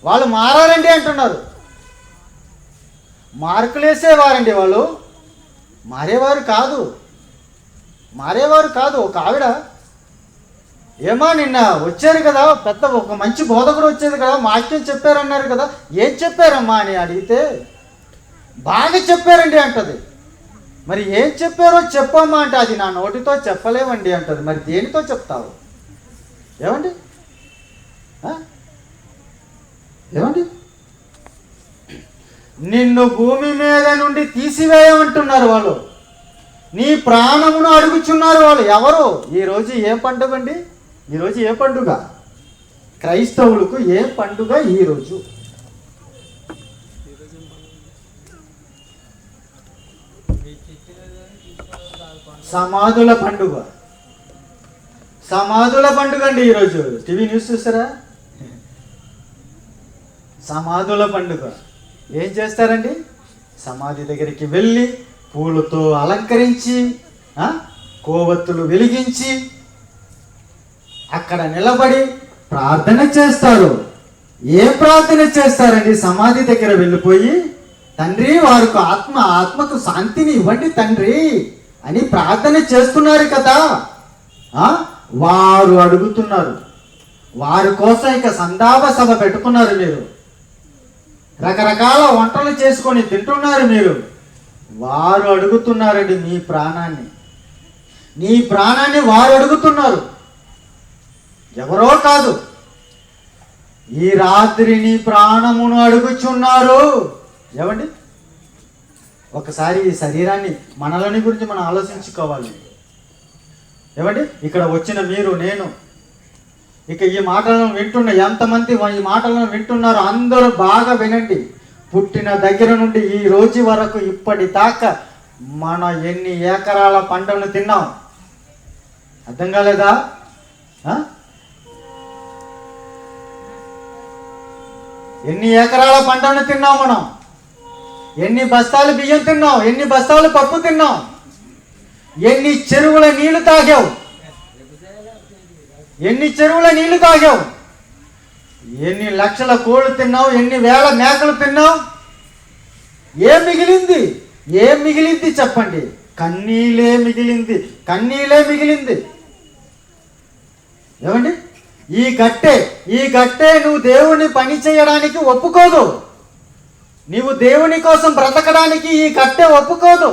వాళ్ళు మారారండి అంటున్నారు. మార్కులు వేసేవారండి వాళ్ళు. మారేవారు కాదు. ఒక ఆవిడ, ఏమా నిన్న వచ్చారు కదా, పెద్ద ఒక మంచి బోధకుడు వచ్చేది కదా, వాక్యం చెప్పారన్నారు కదా, ఏం చెప్పారమ్మా అని అడిగితే బాగా చెప్పారండి అంటది. మరి ఏం చెప్పారో చెప్పమ్మా అంటే అది నా నోటితో చెప్పలేమండి అంటది. మరి దేనితో చెప్తావు? ఏమండి? నిన్ను భూమి మీద నుండి తీసివేయమంటున్నారు వాళ్ళు. నీ ప్రాణమును అడుగుచున్నారు వాళ్ళు. ఎవరు? ఈరోజు ఏ పండుగ అండి? ఈరోజు ఏ పండుగ? క్రైస్తవులకు ఏ పండుగ ఈరోజు? సమాధుల పండుగ. సమాధుల పండుగ అండి ఈరోజు. టీవీ న్యూస్ చూస్తారా? సమాధుల పండుగ. ఏం చేస్తారండి? సమాధి దగ్గరికి వెళ్ళి పూలతో అలంకరించి కోవత్తులు వెలిగించి అక్కడ నిలబడి ప్రార్థన చేస్తారు. ఏ ప్రార్థన చేస్తారండి? సమాధి దగ్గర వెళ్ళిపోయి, తండ్రి వారికి ఆత్మకు శాంతిని ఇవ్వండి తండ్రి అని ప్రార్థన చేస్తున్నారు కదా. వారు అడుగుతున్నారు. వారి కోసం ఇక సంతాప సభ పెట్టుకున్నారు. మీరు రకరకాల వంటలు చేసుకొని తింటున్నారు. మీరు వారు అడుగుతున్నారండి నీ ప్రాణాన్ని. నీ ప్రాణాన్ని వారు అడుగుతున్నారు, ఎవరో కాదు. ఈ రాత్రి నీ ప్రాణమును అడుగుచున్నారు. ఏమండి? ఒకసారి ఈ శరీరాన్ని, మనలోని గురించి మనం ఆలోచించుకోవాలి. ఏమండి? ఇక్కడ వచ్చిన మీరు, నేను, ఇక ఈ మాటలను వింటున్న ఎంతమంది ఈ మాటలను వింటున్నారో అందరూ బాగా వినండి. పుట్టిన దగ్గర నుండి ఈ రోజు వరకు ఇప్పటిదాకా మనం ఎన్ని ఎకరాల పంటను తిన్నాం? అర్థం కాలేదా? ఎన్ని ఎకరాల పంటను తిన్నాం మనం? ఎన్ని బస్తాలు బియ్యం తిన్నాం? ఎన్ని బస్తాలు పప్పు తిన్నాం? ఎన్ని చెరువుల నీళ్లు తాగావు? ఎన్ని చెరువుల నీళ్లు తాగావు? ఎన్ని లక్షల కోళ్ళు తిన్నావు? ఎన్ని వేల మేకలు తిన్నావు? ఏం మిగిలింది? ఏం మిగిలింది చెప్పండి? కన్నీలే మిగిలింది. కన్నీలే మిగిలింది. ఏమండి? ఈ గట్టే నువ్వు దేవుని పని చేయడానికి ఒప్పుకోదు. నీవు దేవుని కోసం బ్రతకడానికి ఈ గట్టె ఒప్పుకోదు.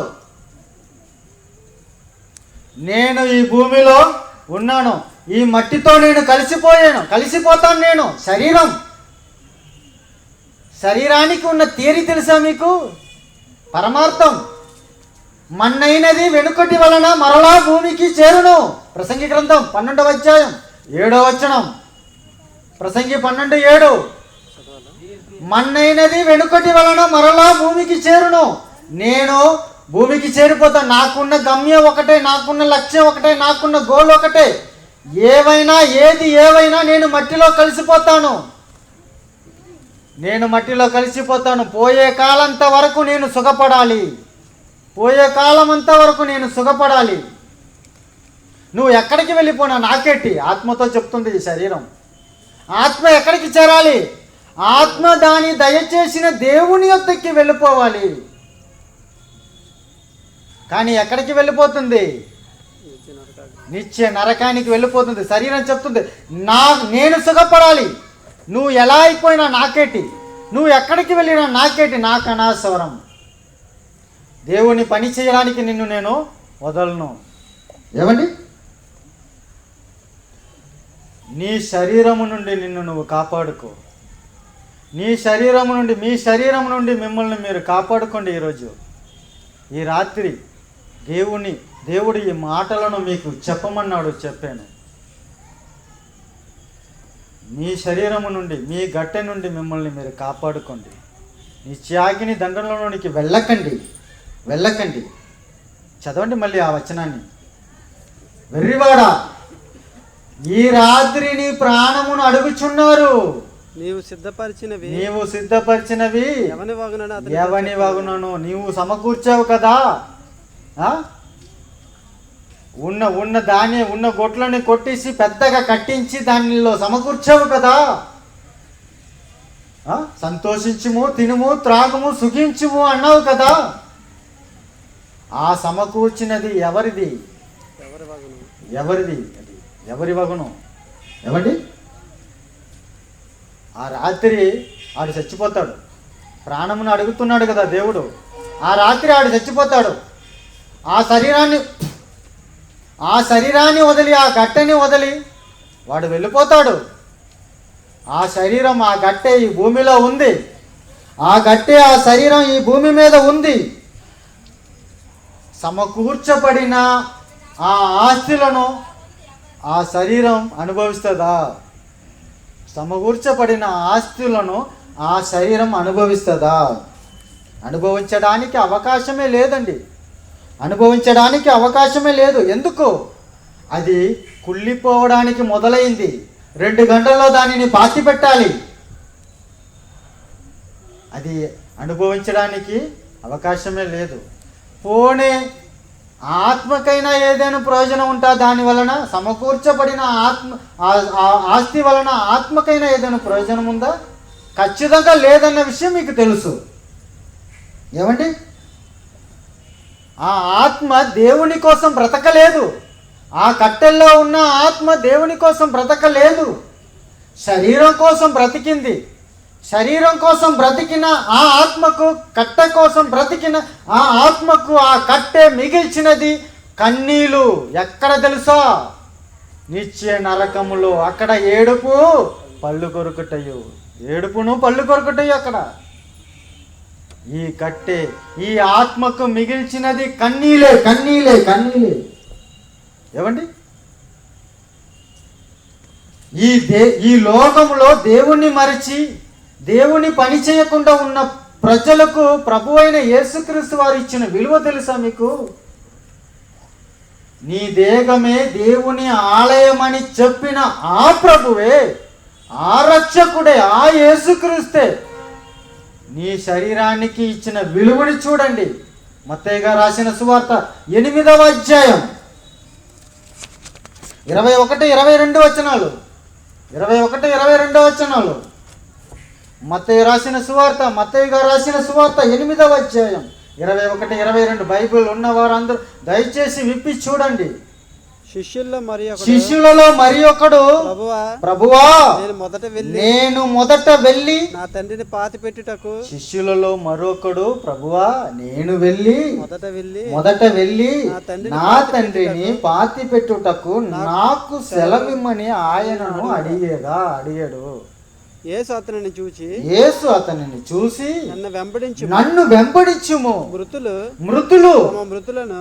నేను ఈ భూమిలో ఉన్నాను, ఈ మట్టితో నేను కలిసిపోతాను. నేను శరీరానికి ఉన్న థియరీ తెలుసా మీకు? పరమార్థం మన్నైనది వెనుకటి వలన మరలా భూమికి చేరును. ప్రసంగి గ్రంథం 12వ అధ్యాయం 7వ వచనం. ప్రసంగి 12:7. మన్నైనది వెనుకటి వలన మరలా భూమికి చేరును. నేను భూమికి చేరిపోతాను. నాకున్న గమ్యం ఒకటే, నాకున్న లక్ష్యం ఒకటే, నాకున్న గోల్ ఒకటే. ఏది ఏవైనా నేను మట్టిలో కలిసిపోతాను. పోయే కాలంత వరకు నేను సుఖపడాలి. నువ్వు ఎక్కడికి వెళ్ళిపోనా నాకేటి? ఆత్మతో చెప్తుంది ఈ శరీరం. ఆత్మ ఎక్కడికి చేరాలి? ఆత్మ దాని దయచేసిన దేవుని యొద్దకి వెళ్ళిపోవాలి. కానీ ఎక్కడికి వెళ్ళిపోతుంది? నిత్య నరకానికి వెళ్ళిపోతుంది. శరీరం చెప్తుంది నేను సుఖపడాలి. నువ్వు ఎలా అయిపోయినా నాకేటి, నువ్వు ఎక్కడికి వెళ్ళినా నాకేటి, నాకు అనవసరం. దేవుని పని చేయడానికి నిన్ను నేను వదలను. ఏమండి? నీ శరీరము నుండి నిన్ను నువ్వు కాపాడుకో. మీ శరీరం నుండి మిమ్మల్ని మీరు కాపాడుకోండి. ఈరోజు ఈ రాత్రి దేవుడు ఈ మాటలను మీకు చెప్పమన్నాడు, చెప్పాను. మీ శరీరము నుండి, మీ గట్టె నుండి మిమ్మల్ని మీరు కాపాడుకోండి. నీ త్యాగిని దండంలోనికి వెళ్ళకండి. చదవండి మళ్ళీ ఆ వచనాన్ని. వెర్రివాడా, ఈ రాత్రి నీ ప్రాణమును అడుగుచున్నారు. నీవు సిద్ధపరిచినవి ఎవని వగునను నీవు సమకూర్చావు కదా. ఉన్న గొట్లని కొట్టేసి పెద్దగా కట్టించి దానిలో సమకూర్చావు కదా. సంతోషించుము, తినుము, త్రాగుము, సుఖించుము అన్నావు కదా. ఆ సమకూర్చినది ఎవరిది? ఎవరి వగును? ఏమండి? ఆ రాత్రి ఆడు చచ్చిపోతాడు. ప్రాణమును అడుగుతున్నాడు కదా దేవుడు. ఆ రాత్రి ఆడు చచ్చిపోతాడు. ఆ శరీరాన్ని వదిలి, ఆ గట్టెని వదిలి వాడు వెళ్ళిపోతాడు. ఆ శరీరం, ఆ గట్టె ఈ భూమిలో ఉంది. ఆ గట్టె ఆ శరీరం ఈ భూమి మీద ఉంది. సమకూర్చబడిన ఆ ఆస్తులను ఆ శరీరం అనుభవిస్తుందా? సమకూర్చబడిన ఆస్తులను ఆ శరీరం అనుభవిస్తుందా? అనుభవించడానికి అవకాశమే లేదండి. అనుభవించడానికి అవకాశమే లేదు. ఎందుకు? అది కుళ్ళిపోవడానికి మొదలైంది. 2 గంటల్లో దానిని పాతి పెట్టాలి. అది అనుభవించడానికి అవకాశమే లేదు. పోనీ ఆత్మకైనా ఏదైనా ప్రయోజనం ఉంటా దాని వలన? సమకూర్చబడిన ఆస్తి వలన ఆత్మకైనా ఏదైనా ప్రయోజనం ఉందా? ఖచ్చితంగా లేదన్న విషయం మీకు తెలుసు. ఏమండి? ఆ ఆత్మ దేవుని కోసం బ్రతకలేదు. ఆ కట్టెల్లో ఉన్న ఆత్మ దేవుని కోసం బ్రతకలేదు. శరీరం కోసం బ్రతికింది. శరీరం కోసం బ్రతికిన ఆ ఆత్మకు, కట్టె కోసం బ్రతికిన ఆ ఆత్మకు ఆ కట్టె మిగిల్చినది కన్నీలు. ఎక్కడ తెలుసా? నిత్య నరకములో. అక్కడ ఏడుపు పళ్ళు కొరుకుటయు. ఏడుపును పళ్ళు కొరుకుటయు అక్కడ. ఈ కట్టె, ఈ ఆత్మకు మిగిల్చినది కన్నీలే, కన్నీలే, కన్నీలే. ఏమండి? ఈ లోకంలో దేవుణ్ణి మరిచి దేవుని పని చేయకుండా ఉన్న ప్రజలకు ప్రభు అయిన యేసుక్రీస్తు వారు ఇచ్చిన విలువ తెలుసా మీకు? నీ దేహమే దేవుని ఆలయమని చెప్పిన ఆ ప్రభువే, ఆ రక్షకుడే, ఆ యేసుక్రీస్తే నీ శరీరానికి ఇచ్చిన విలువని చూడండి. మత్తయి గారు రాసిన సువార్త 8వ అధ్యాయం 21-22 వచనాలు. 21-22 వచనాలు. మత్తయి రాసిన సువార్త, మత్తయి గారు రాసిన సువార్త 8వ అధ్యాయం 21-22. బైబిల్ ఉన్న వారందరూ దయచేసి విప్పి చూడండి. శిష్యులలో మరి ఒకడు, ప్రభువా నేను మొదట వెళ్ళి నా తండ్రిని పాతి పెట్టుటకు. శిష్యులలో మరొకడు, ప్రభువా నేను మొదట వెళ్ళి నా తండ్రిని పాతి పెట్టుటకు నాకు సెలవిమ్మని ఆయనను అడిగాడు. యేసు అతనిని చూసి నన్ను వెంబడించుము. మృతులు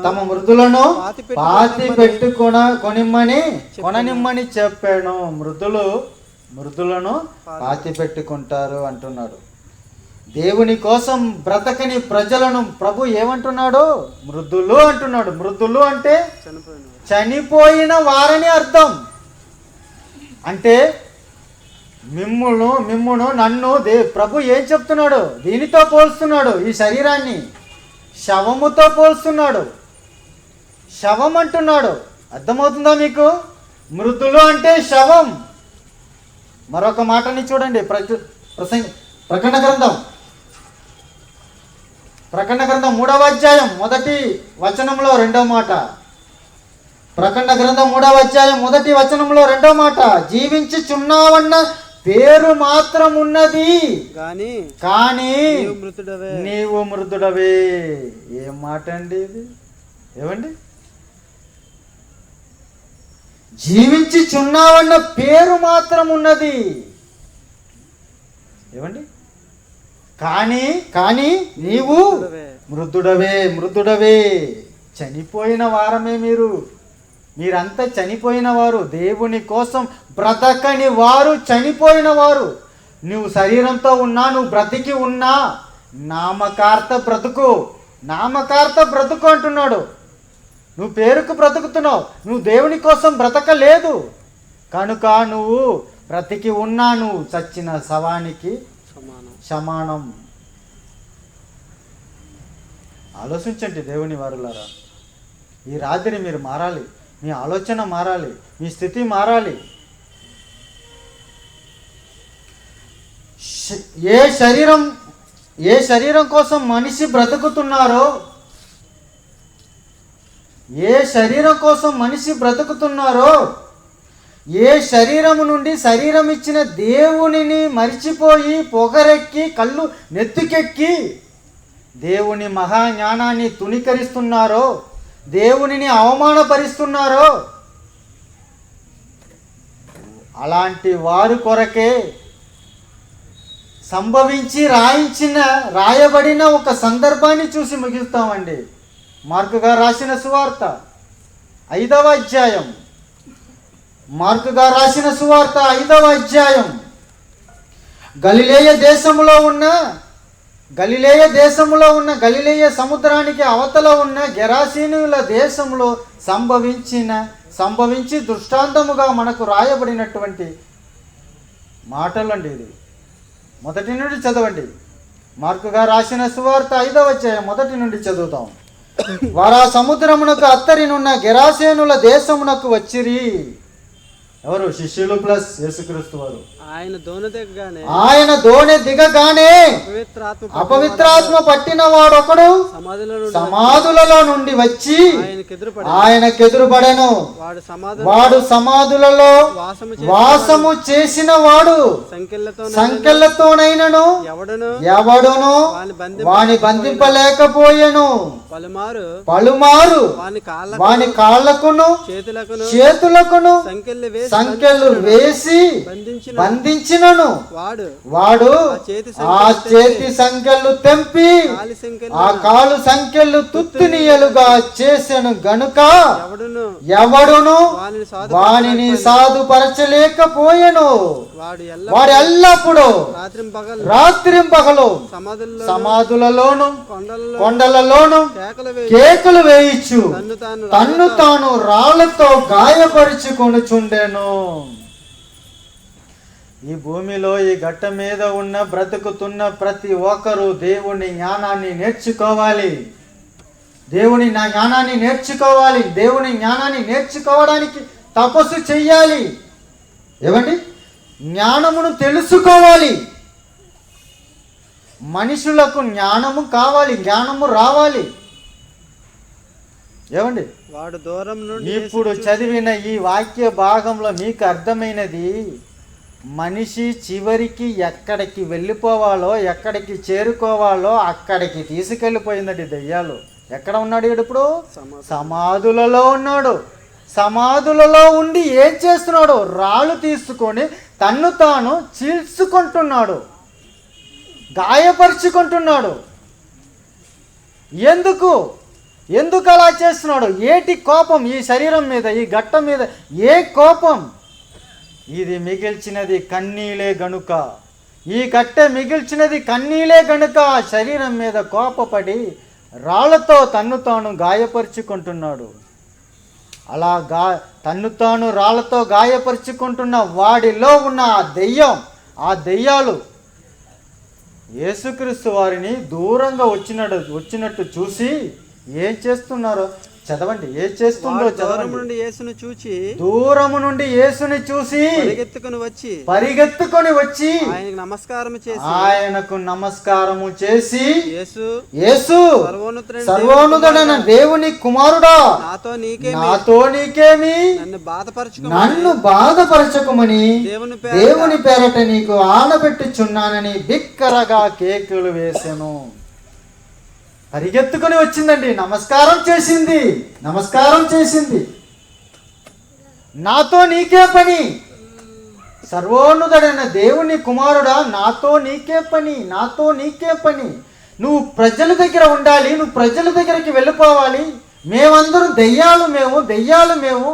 తమ మృతులను పాతి కొననిమ్మని చెప్పాను. మృతులను పాతి పెట్టుకుంటారు అంటున్నాడు. దేవుని కోసం బ్రతకని ప్రజలను ప్రభు ఏమంటున్నాడు? మృతులు అంటున్నాడు. మృతులు అంటే చనిపోయిన వారని అర్థం. అంటే మిమ్మును నన్ను ప్రభు ఏం చెప్తున్నాడు? దీనితో పోల్స్తున్నాడు. ఈ శరీరాన్ని శవముతో పోల్స్తున్నాడు. శవం అంటున్నాడు. అర్థమవుతుందా మీకు? మృతులు అంటే శవం. మరొక మాటని చూడండి. ప్రకటన గ్రంథం 3వ అధ్యాయం 1వ వచనంలో 2వ మాట. ప్రకటన గ్రంథం 3వ అధ్యాయం 1వ వచనంలో 2వ మాట. జీవించుచున్నావన్న పేరు మాత్రం ఉన్నది కానీ నీవు మృతుడవే. ఏం మాట అండి ఇది? ఏమండి? జీవించుచున్నావన్న పేరు మాత్రం ఉన్నది. ఏమండి? కానీ నీవు మృతుడవే. చనిపోయిన వారమే మీరంతా చనిపోయిన వారు. దేవుని కోసం బ్రతకని వారు, చనిపోయిన వారు. నువ్వు శరీరంతో ఉన్నా, నువ్వు బ్రతికి ఉన్నా, నామకార్థ బ్రతుకు అంటున్నాడు. నువ్వు పేరుకు బ్రతుకుతున్నావు. నువ్వు దేవుని కోసం బ్రతకలేదు కనుక నువ్వు బ్రతికి ఉన్నా నువ్వు చచ్చిన శవానికి సమానం. ఆలోచించండి దేవుని వారులారా. ఈ రాత్రి మీరు మారాలి. మీ ఆలోచన మారాలి. మీ స్థితి మారాలి. ఏ శరీరం కోసం మనిషి బ్రతుకుతున్నారో, ఏ శరీరము నుండి శరీరం ఇచ్చిన దేవునిని మరిచిపోయి పొగరెక్కి కళ్ళు నెత్తికెక్కి దేవుని మహాజ్ఞానాన్ని తుణీకరిస్తున్నారో, దేవునిని అవమానపరుస్తున్నారో, అలాంటి వారు కొరకే సంభవించి రాయబడిన ఒక సందర్భాన్ని చూసి ముగిస్తామండి. మార్కు గారు రాసిన సువార్త 5వ అధ్యాయం. మార్కు గారు రాసిన సువార్త 5వ అధ్యాయం. గలిలేయ దేశములో ఉన్న గలిలేయ సముద్రానికి అవతల ఉన్న గెరాసీనుల దేశంలో సంభవించి దృష్టాంతముగా మనకు రాయబడినటువంటి మాటలండి. ఇది మొదటి నుండి చదవండి. మార్కు గారు రాసిన సువార్త 5వ అధ్యాయం మొదటి నుండి చదువుతాం. వారు ఆ సముద్రమునకు అత్తరినున్న గెరాసేనుల దేశమునకు వచ్చిరి. ఎవరు? శిష్యులు ప్లస్ యేసుక్రీస్తు వారు. ఆయన దోణి దిగగానే అపవిత్రాత్మ పట్టిన వాడొకడు సమాధులలో నుండి వచ్చి ఆయనకెదురుపడెను. వాడు సమాధులలో వాసము చేసిన వాడు సంకెళ్లతోనైనను ఎవడును వాని బంధింపలేకపోయెను. పలుమారు వాని కాళ్లకును చేతులకును సంకెళ్ళు వేసి బంధించినను వాడు ఆ చేతి సంకెళ్ళు తెంపి ఆ కాలు సంకెళ్ళు తుత్తునియలుగా చేసెను గనుక ఎవడును వానిని సాధుపరచలేకపోయెను. వాడు ఎల్లప్పుడూ రాత్రింపగలు సమాధులలోను కొండలలోను కేకలు వేయిచు తన్ను తాను రాళ్లతో గాయపరుచుకొనుచుండెను. ఈ భూమిలో ఈ గట్ట మీద బ్రతుకుతున్న ప్రతి ఒక్కరూ దేవుని జ్ఞానాన్ని నేర్చుకోవాలి. దేవుని జ్ఞానాన్ని నేర్చుకోవడానికి తపస్సు చెయ్యాలి. ఏమండి? జ్ఞానమును తెలుసుకోవాలి. మనుషులకు జ్ఞానము కావాలి, జ్ఞానము రావాలి. ఏమండి? వాడు దూరం నుండి ఇప్పుడు చదివిన ఈ వాక్య భాగంలో మీకు అర్థమైనది, మనిషి చివరికి ఎక్కడికి వెళ్ళిపోవాలో, ఎక్కడికి చేరుకోవాలో అక్కడికి తీసుకెళ్ళిపోయిందండి దెయ్యాలు. ఎక్కడ ఉన్నాడు ఇప్పుడు? సమాధులలో ఉన్నాడు. సమాధులలో ఉండి ఏం చేస్తున్నాడు? రాళ్ళు తీసుకొని తన్ను తాను చీల్చుకుంటున్నాడు, గాయపరుచుకుంటున్నాడు. ఎందుకు అలా చేస్తున్నాడు? ఏటి కోపం ఈ శరీరం మీద, ఈ గట్ట మీద? ఏ కోపం? ఇది మిగిల్చినది కన్నీలే గనుక, ఈ కట్టె మిగిల్చినది కన్నీలే గనుక శరీరం మీద కోపపడి రాళ్లతో తన్ను తాను గాయపరుచుకుంటున్నాడు. అలా తన్ను తాను రాళ్లతో గాయపరుచుకుంటున్న వాడిలో ఉన్న ఆ దెయ్యాలు యేసుక్రీస్తు వారిని దూరంగా వచ్చినట్టు చూసి ఏం చేస్తున్నారో చదవండి. ఏం చేస్తుందో చదవండి. దూరము నుండి యేసుని చూసి పరిగెత్తుకొని వచ్చి ఆయనకు నమస్కారము చేసి యేసు సర్వోన్నతుడైన దేవుని కుమారుడా, నాతో నీకేమి? నన్ను బాధపరచకుమని దేవుని పేరట నీకు ఆనబెట్టుచున్నానని బిక్కరగా కేకులు వేసెను. పరిగెత్తుకొని వచ్చిందండి, నమస్కారం చేసింది. నాతో నీకే పని? సర్వోన్నతుడైన దేవుని కుమారుడా, నాతో నీకే పని? నువ్వు ప్రజల దగ్గర ఉండాలి, నువ్వు ప్రజల దగ్గరికి వెళ్ళిపోవాలి. మేమందరం దెయ్యాలు మేము.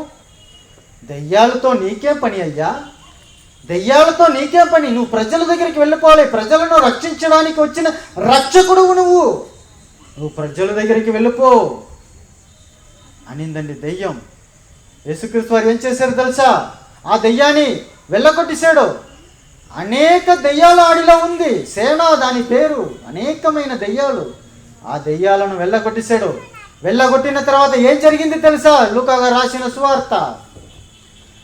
దెయ్యాలతో నీకే పని అయ్యా? దెయ్యాలతో నీకే పని? నువ్వు ప్రజల దగ్గరికి వెళ్ళిపోవాలి. ప్రజలను రక్షించడానికి వచ్చిన రక్షకుడు నువ్వు ప్రజల దగ్గరికి వెళ్ళిపో అనిందండి దెయ్యం. యేసుక్రీస్తు వారు ఏం చేశారు తెలుసా? ఆ దెయ్యాన్ని వెళ్ళగొట్టేశాడు. అనేక దెయ్యాలు ఆడిలో ఉంది, సేన దాని పేరు. అనేకమైన దెయ్యాలు. ఆ దెయ్యాలను వెళ్ళగొట్టేశాడు. వెళ్ళగొట్టిన తర్వాత ఏం జరిగింది తెలుసా? లూకా గారు రాసిన సువార్త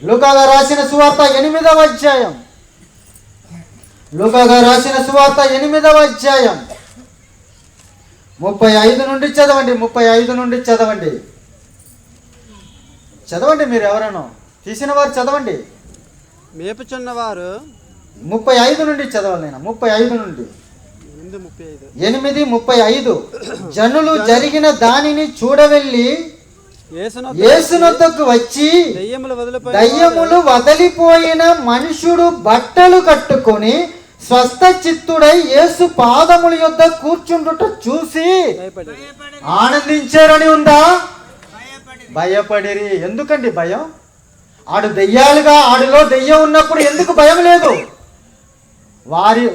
8వ అధ్యాయం. లూకా గారు రాసిన సువార్త 8వ అధ్యాయం 35 నుండి చదవండి. మీరు ఎవరనో తీసిన వారు చదవండి. మేపుచున్నవారు 35 నుండి చదవాలి. నేను 35 నుండి 8:35. జనులు జరిగిన దానిని చూడవెళ్ళి యేసునొద్దకు వచ్చి దయ్యములు వదిలిపోయిన మనుషుడు బట్టలు కట్టుకొని స్వస్థ చిత్తుడై యేసు పాదముల యొద్ద కూర్చుండుట చూసి భయపడి ఆనందించారని ఉందా? భయపడిరి. ఎందుకండి భయం? ఆడిలో దెయ్యం ఉన్నప్పుడు ఎందుకు భయం లేదు?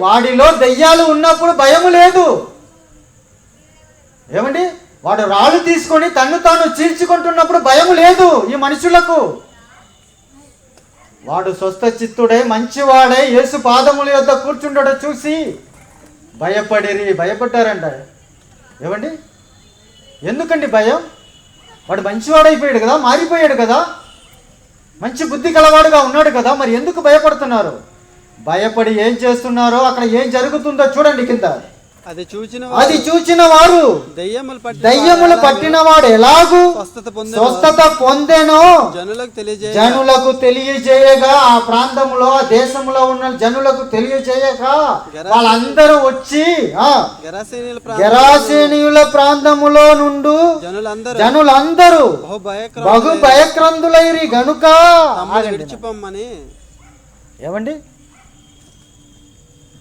వాడిలో దెయ్యాలు ఉన్నప్పుడు భయం లేదు. ఏమండి? వాడు రాళ్ళు తీసుకొని తన్ను తాను చీల్చుకుంటున్నప్పుడు భయం లేదు ఈ మనుషులకు. వాడు స్వస్థ చిత్తుడై మంచివాడై యేసు పాదముల యొద్ద కూర్చుండట చూసి భయపడ్డారంట. ఏమండి? ఎందుకండి భయం? వాడు మంచివాడైపోయాడు కదా, మారిపోయాడు కదా, మంచి బుద్ధి కలవాడుగా ఉన్నాడు కదా, మరి ఎందుకు భయపడుతున్నారు? భయపడి ఏం చేస్తున్నారో అక్కడ ఏం జరుగుతుందో చూడండి కింద. అది చూచిన వారు దయ్యములు పట్టిన వాడు ఎలాగూ స్వస్థత పొందెనో జనులకు తెలియజేయగా, ఆ ప్రాంతంలో ఆ దేశంలో ఉన్న జనులకు తెలియజేయగా వాళ్ళందరూ వచ్చి గెరాసేనీయుల ప్రాంతములో నుండి జనులందరూ బహు భయక్రందులైరి గనుక. ఏమండి?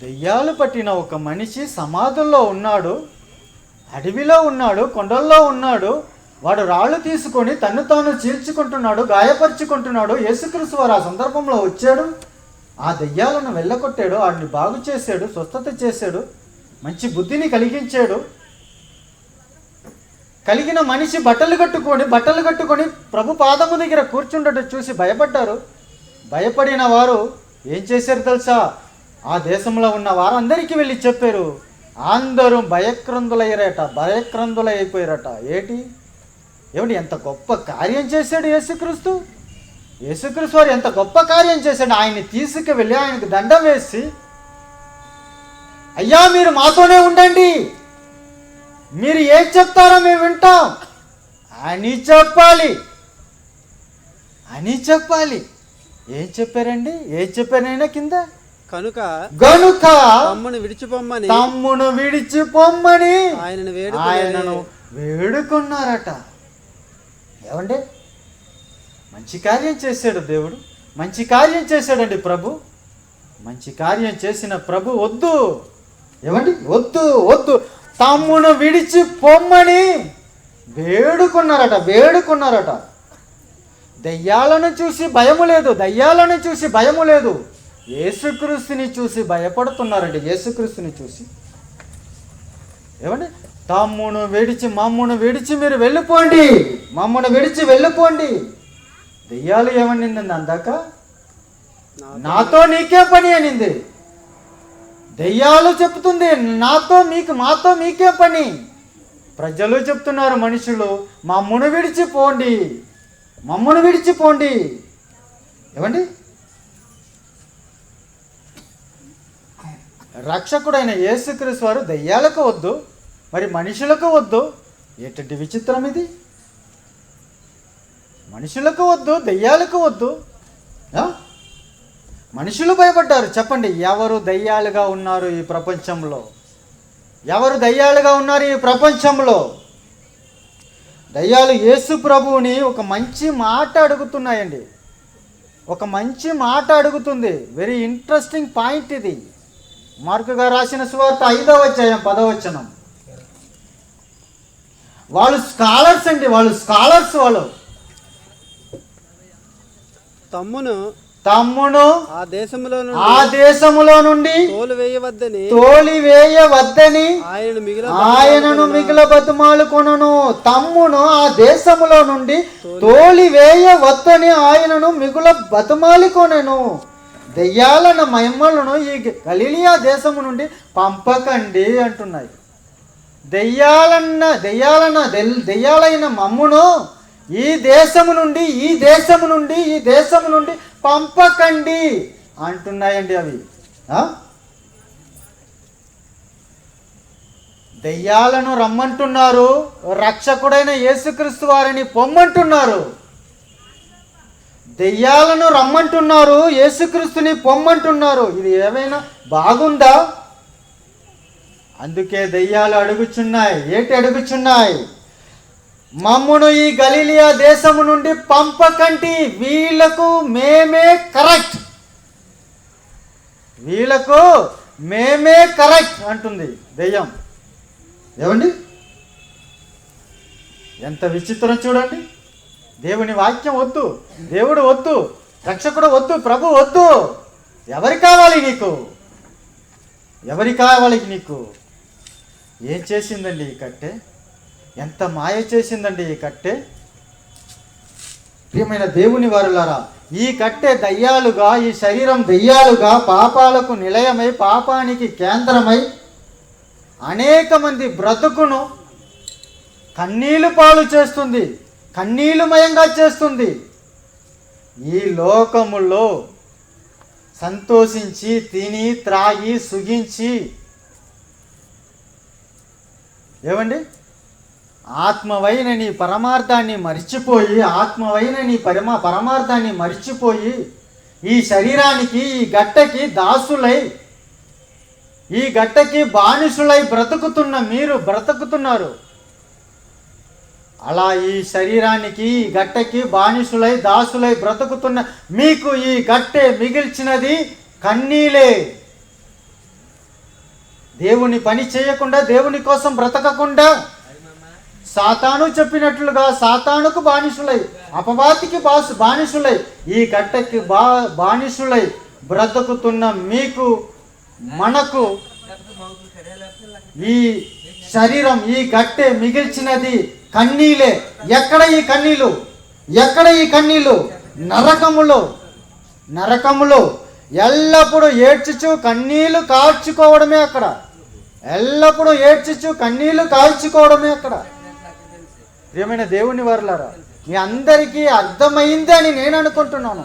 దెయ్యాలు పట్టిన ఒక మనిషి సమాధుల్లో ఉన్నాడు, అడవిలో ఉన్నాడు, కొండల్లో ఉన్నాడు. వాడు రాళ్ళు తీసుకొని తన్ను తాను చీల్చుకుంటున్నాడు, గాయపరుచుకుంటున్నాడు. యేసుక్రీస్తు వారు ఆ సందర్భంలో వచ్చాడు, ఆ దెయ్యాలను వెళ్ళగొట్టాడు, వాడిని బాగు చేశాడు, స్వస్థత చేశాడు, మంచి బుద్ధిని కలిగించాడు. కలిగిన మనిషి బట్టలు కట్టుకొని ప్రభు పాదము దగ్గర కూర్చుండట చూసి భయపడ్డారు. భయపడిన వారు ఏం చేశారు తెలుసా? ఆ దేశంలో ఉన్న వారందరికీ వెళ్ళి చెప్పారు. అందరూ భయక్రందులైపోయారట. ఏమిటి ఎంత గొప్ప కార్యం చేశాడు యేసుక్రీస్తు వారు, ఎంత గొప్ప కార్యం చేశాడు. ఆయన్ని తీసుకువెళ్ళి ఆయనకు దండం వేసి, అయ్యా మీరు మాతోనే ఉండండి, మీరు ఏం చెప్తారో మేము వింటాం అని చెప్పాలి. ఏం చెప్పారండి? ఏం చెప్పారైనా కింద కనుక తమ్మును విడిచిపోమ్మని ఆయనను వేడుకున్నారట. ఏమండి? మంచి కార్యం చేశాడు దేవుడు, మంచి కార్యం చేశాడండి ప్రభు. మంచి కార్యం చేసిన ప్రభు వద్దు. ఏమండి? వద్దు తమ్మును విడిచిపోమ్మని వేడుకున్నారట. దయ్యాలను చూసి భయము లేదు, యేసుక్రీస్తుని చూసి భయపడుతున్నారండి. యేసుక్రీస్తుని చూసి ఏమండి? మమ్మను విడిచి మీరు వెళ్ళిపోండి, మమ్మను విడిచి వెళ్ళిపోండి. దెయ్యాలు ఏమనిందండి అందాక? నాతో నీకే పని అనింది. దెయ్యాలు చెప్తుంది మాతో మీకే పని. ప్రజలు చెప్తున్నారు, మనుషులు మమ్మను విడిచిపోండి. ఏమండి? రక్షకుడైన యేసుక్రీస్తు వారు దెయ్యాలకు వద్దు, మరి మనుషులకు వద్దు. ఏంటంటే విచిత్రం ఇది? మనుషులకు వద్దు, దెయ్యాలకు వద్దు. మనుషులు భయపడ్డారు. చెప్పండి, ఎవరు దయ్యాలుగా ఉన్నారు ఈ ప్రపంచంలో? దయ్యాలు యేసు ప్రభువుని ఒక మంచి మాట అడుగుతున్నాయండి. వెరీ ఇంట్రెస్టింగ్ పాయింట్ ఇది. మార్కు గారు రాసిన సువార్త 5వ అధ్యాయం 10వ వచనం. వాళ్ళు స్కాలర్స్ అండి, వాళ్ళు తమ్మును ఆ దేశములో నుండి తోలివేయవద్దని ఆయనను మిగిల బతుమాలుకొనెను. తమ్మును ఆ దేశములో నుండి తోలివేయవద్దని ఆయనను మిగుల బతుమాలుకొనెను. దెయ్యాలన్న మహిమలను ఈ గలిలియా దేశము నుండి పంపకండి అంటున్నాయి. దెయ్యాలైన మమ్మును ఈ దేశము నుండి పంపకండి అంటున్నాయండి అవి. దెయ్యాలను రమ్మంటున్నారు, రక్షకుడైన యేసుక్రీస్తు వారిని పొమ్మంటున్నారు. దెయ్యాలను రమ్మంటున్నారు, యేసుక్రీస్తుని పొమ్మంటున్నారు. ఇది ఏమైనా బాగుందా? అందుకే దెయ్యాలు అడుగుచున్నాయి, మమ్మును ఈ గలిలియా దేశము నుండి పంపకండి, వీళ్ళకు మేమే కరెక్ట్ అంటుంది దెయ్యం. ఏమండి, ఎంత విచిత్రం చూడండి. దేవుని వాక్యం వద్దు, దేవుడు వద్దు, రక్షకుడు వద్దు, ప్రభు వద్దు. ఎవరి కావాలి నీకు? ఎవరి కావాలి నీకు? ఏం చేసిందండి ఈ కట్టె? ఎంత మాయ చేసిందండి ఈ కట్టె? ప్రియమైన దేవుని వారులారా, ఈ కట్టె దయ్యాలుగా, ఈ శరీరం దయ్యాలుగా పాపాలకు నిలయమై, పాపానికి కేంద్రమై అనేక మంది బ్రతుకును కన్నీళ్లు పాలు చేస్తుంది, కన్నీలుమయంగా చేస్తుంది. ఈ లోకములో సంతోషించి తిని త్రాగి సుఖించి ఏమండి ఆత్మవైన నీ పరమార్థాన్ని మరిచిపోయి, ఆత్మవైన నీ పరమార్థాన్ని మరిచిపోయి ఈ శరీరానికి, ఈ గట్టకి దాసులై, ఈ గట్టకి బానిసులై బ్రతుకుతున్న మీరు బ్రతుకుతున్నారు. అలా ఈ శరీరానికి, ఈ గట్టకి బానిసులై దాసులై బ్రతుకుతున్న మీకు ఈ గట్టె మిగిల్చినది కన్నీలే. దేవుని పని చేయకుండా, దేవుని కోసం బ్రతకకుండా, సాతాను చెప్పినట్లుగా సాతానుకు బానిసులై, అపవాదికి బానిసులై, ఈ గట్టకి బానిసులై బ్రతుకుతున్న మీకు, మనకు ఈ శరీరం, ఈ గట్టె మిగిల్చినది కన్నీలే. ఎక్కడ ఈ కన్నీలు? ఎక్కడ ఈ కన్నీలు? నరకములో. నరకములో ఎల్లప్పుడూ ఏడ్చుచు కన్నీళ్లు కార్చుకోవడమే అక్కడ. ఎల్లప్పుడూ ఏడ్చుచు కన్నీళ్లు కార్చుకోవడమే అక్కడ. ప్రియమైన దేవుని వారులారా, మీ అందరికీ అర్థమైంది అని నేను అనుకుంటున్నాను.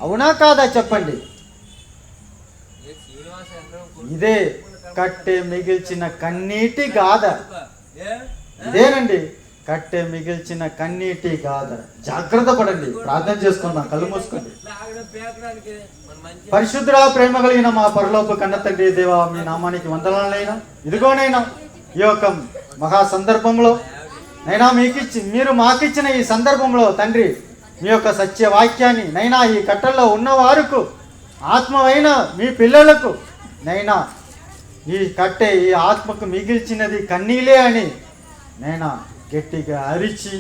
అవునా కాదా చెప్పండి? ఇదే కట్టె మిగిల్చిన కన్నీటి గాథ. ఇదేనండి కట్టె మిగిల్చిన కన్నీటి గాథ. జాగ్రత్త పడండి. ప్రార్థన చేసుకుందాం, కళ్ళు మూసుకోండి. పరిశుద్ధుడా, ప్రేమ కలిగిన మా పరలోక కన్న తండ్రి దేవా, మీ నామానికి వందనాలైనా, ఇదిగోనైనా ఈ యొక్క మహా సందర్భంలో నైనా మీరు మాకిచ్చిన ఈ సందర్భంలో తండ్రి, మీ యొక్క సత్య వాక్యాన్ని నైనా ఈ కట్టల్లో ఉన్న వారికి, ఆత్మవైన మీ పిల్లలకు నైనా ఈ కట్టె ఈ ఆత్మకు మిగిల్చినది కన్నీలే అని నైనా గట్టిగా అరిచి,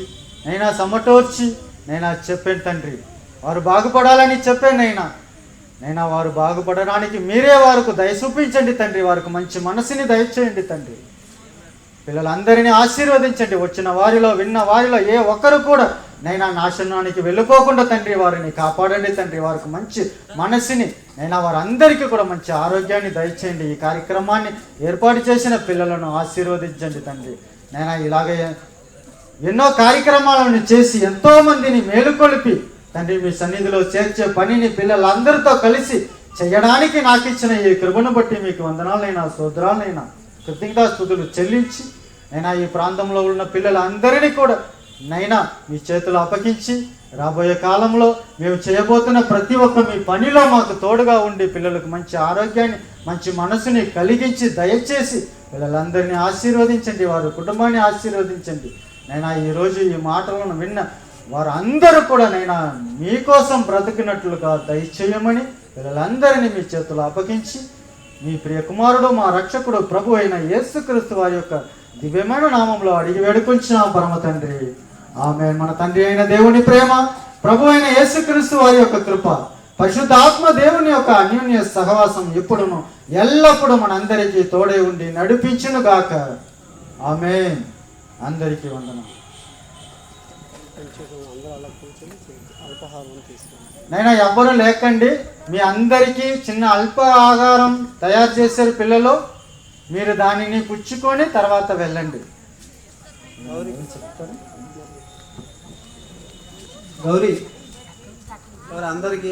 నైనా సమటోర్చి నైనా చెప్పాను తండ్రి. వారు బాగుపడాలని చెప్పాను నైనా వారు బాగుపడడానికి మీరే వారికి దయ చూపించండి తండ్రి. వారికి మంచి మనసుని దయచేయండి తండ్రి. పిల్లలందరినీ ఆశీర్వదించండి. వచ్చిన వారిలో, విన్న వారిలో ఏ ఒక్కరు కూడా నైనా నాశనానికి వెళ్ళిపోకుండా తండ్రి వారిని కాపాడండి తండ్రి. వారికి మంచి మనసుని నైనా వారందరికీ కూడా మంచి ఆరోగ్యాన్ని దయచేయండి. ఈ కార్యక్రమాన్ని ఏర్పాటు చేసిన పిల్లలను ఆశీర్వదించండి తండ్రి. నైనా ఇలాగే ఎన్నో కార్యక్రమాలను చేసి ఎంతో మందిని మేలుకొలిపి తండ్రి మీ సన్నిధిలో చేర్చే పనిని పిల్లలందరితో కలిసి చేయడానికి నాకు ఇచ్చిన ఈ కృపను బట్టి మీకు వందనాలైనా, స్తోత్రాలైనా, కృతజ్ఞతాస్తుతులు చెల్లించి నైనా ఈ ప్రాంతంలో ఉన్న పిల్లలందరినీ కూడా నైనా మీ చేతులు అప్పగించి రాబోయే కాలంలో మేము చేయబోతున్న ప్రతి ఒక్క మీ పనిలో మాకు తోడుగా ఉండి పిల్లలకు మంచి ఆరోగ్యాన్ని, మంచి మనసుని కలిగించి దయచేసి పిల్లలందరినీ ఆశీర్వదించండి. వారి కుటుంబాన్ని ఆశీర్వదించండి. నైనా ఈరోజు ఈ మాటలను విన్న వారు అందరూ కూడా నైనా మీకోసం బ్రతికినట్లుగా దయచేయమని పిల్లలందరినీ మీ చేతులు అప్పగించి మీ ప్రియ కుమారుడు, మా రక్షకుడు, ప్రభు అయిన యేసుక్రీస్తు వారి యొక్క దివ్యమైన నామంలో అడిగి వేడుకొంచున్నాం పరమ తండ్రి. ఆమేన్. మన తండ్రి అయిన దేవుని ప్రేమ, ప్రభు అయిన యేసుక్రీస్తు వారి యొక్క కృప, పరిశుద్ధాత్మ దేవుని యొక్క అన్యోన్య సహవాసం ఎప్పుడును ఎల్లప్పుడూ మనందరికీ తోడే ఉండి నడిపించును గాక. ఆమేన్. అందరికీ వందనం. నైనా ఎవ్వరూ లేకండి. మీ అందరికీ చిన్న అల్ప ఆహారం తయారు చేశారు పిల్లలు. మీరు దానిని పుచ్చుకొని తర్వాత వెళ్ళండి. గౌరీ అందరికీ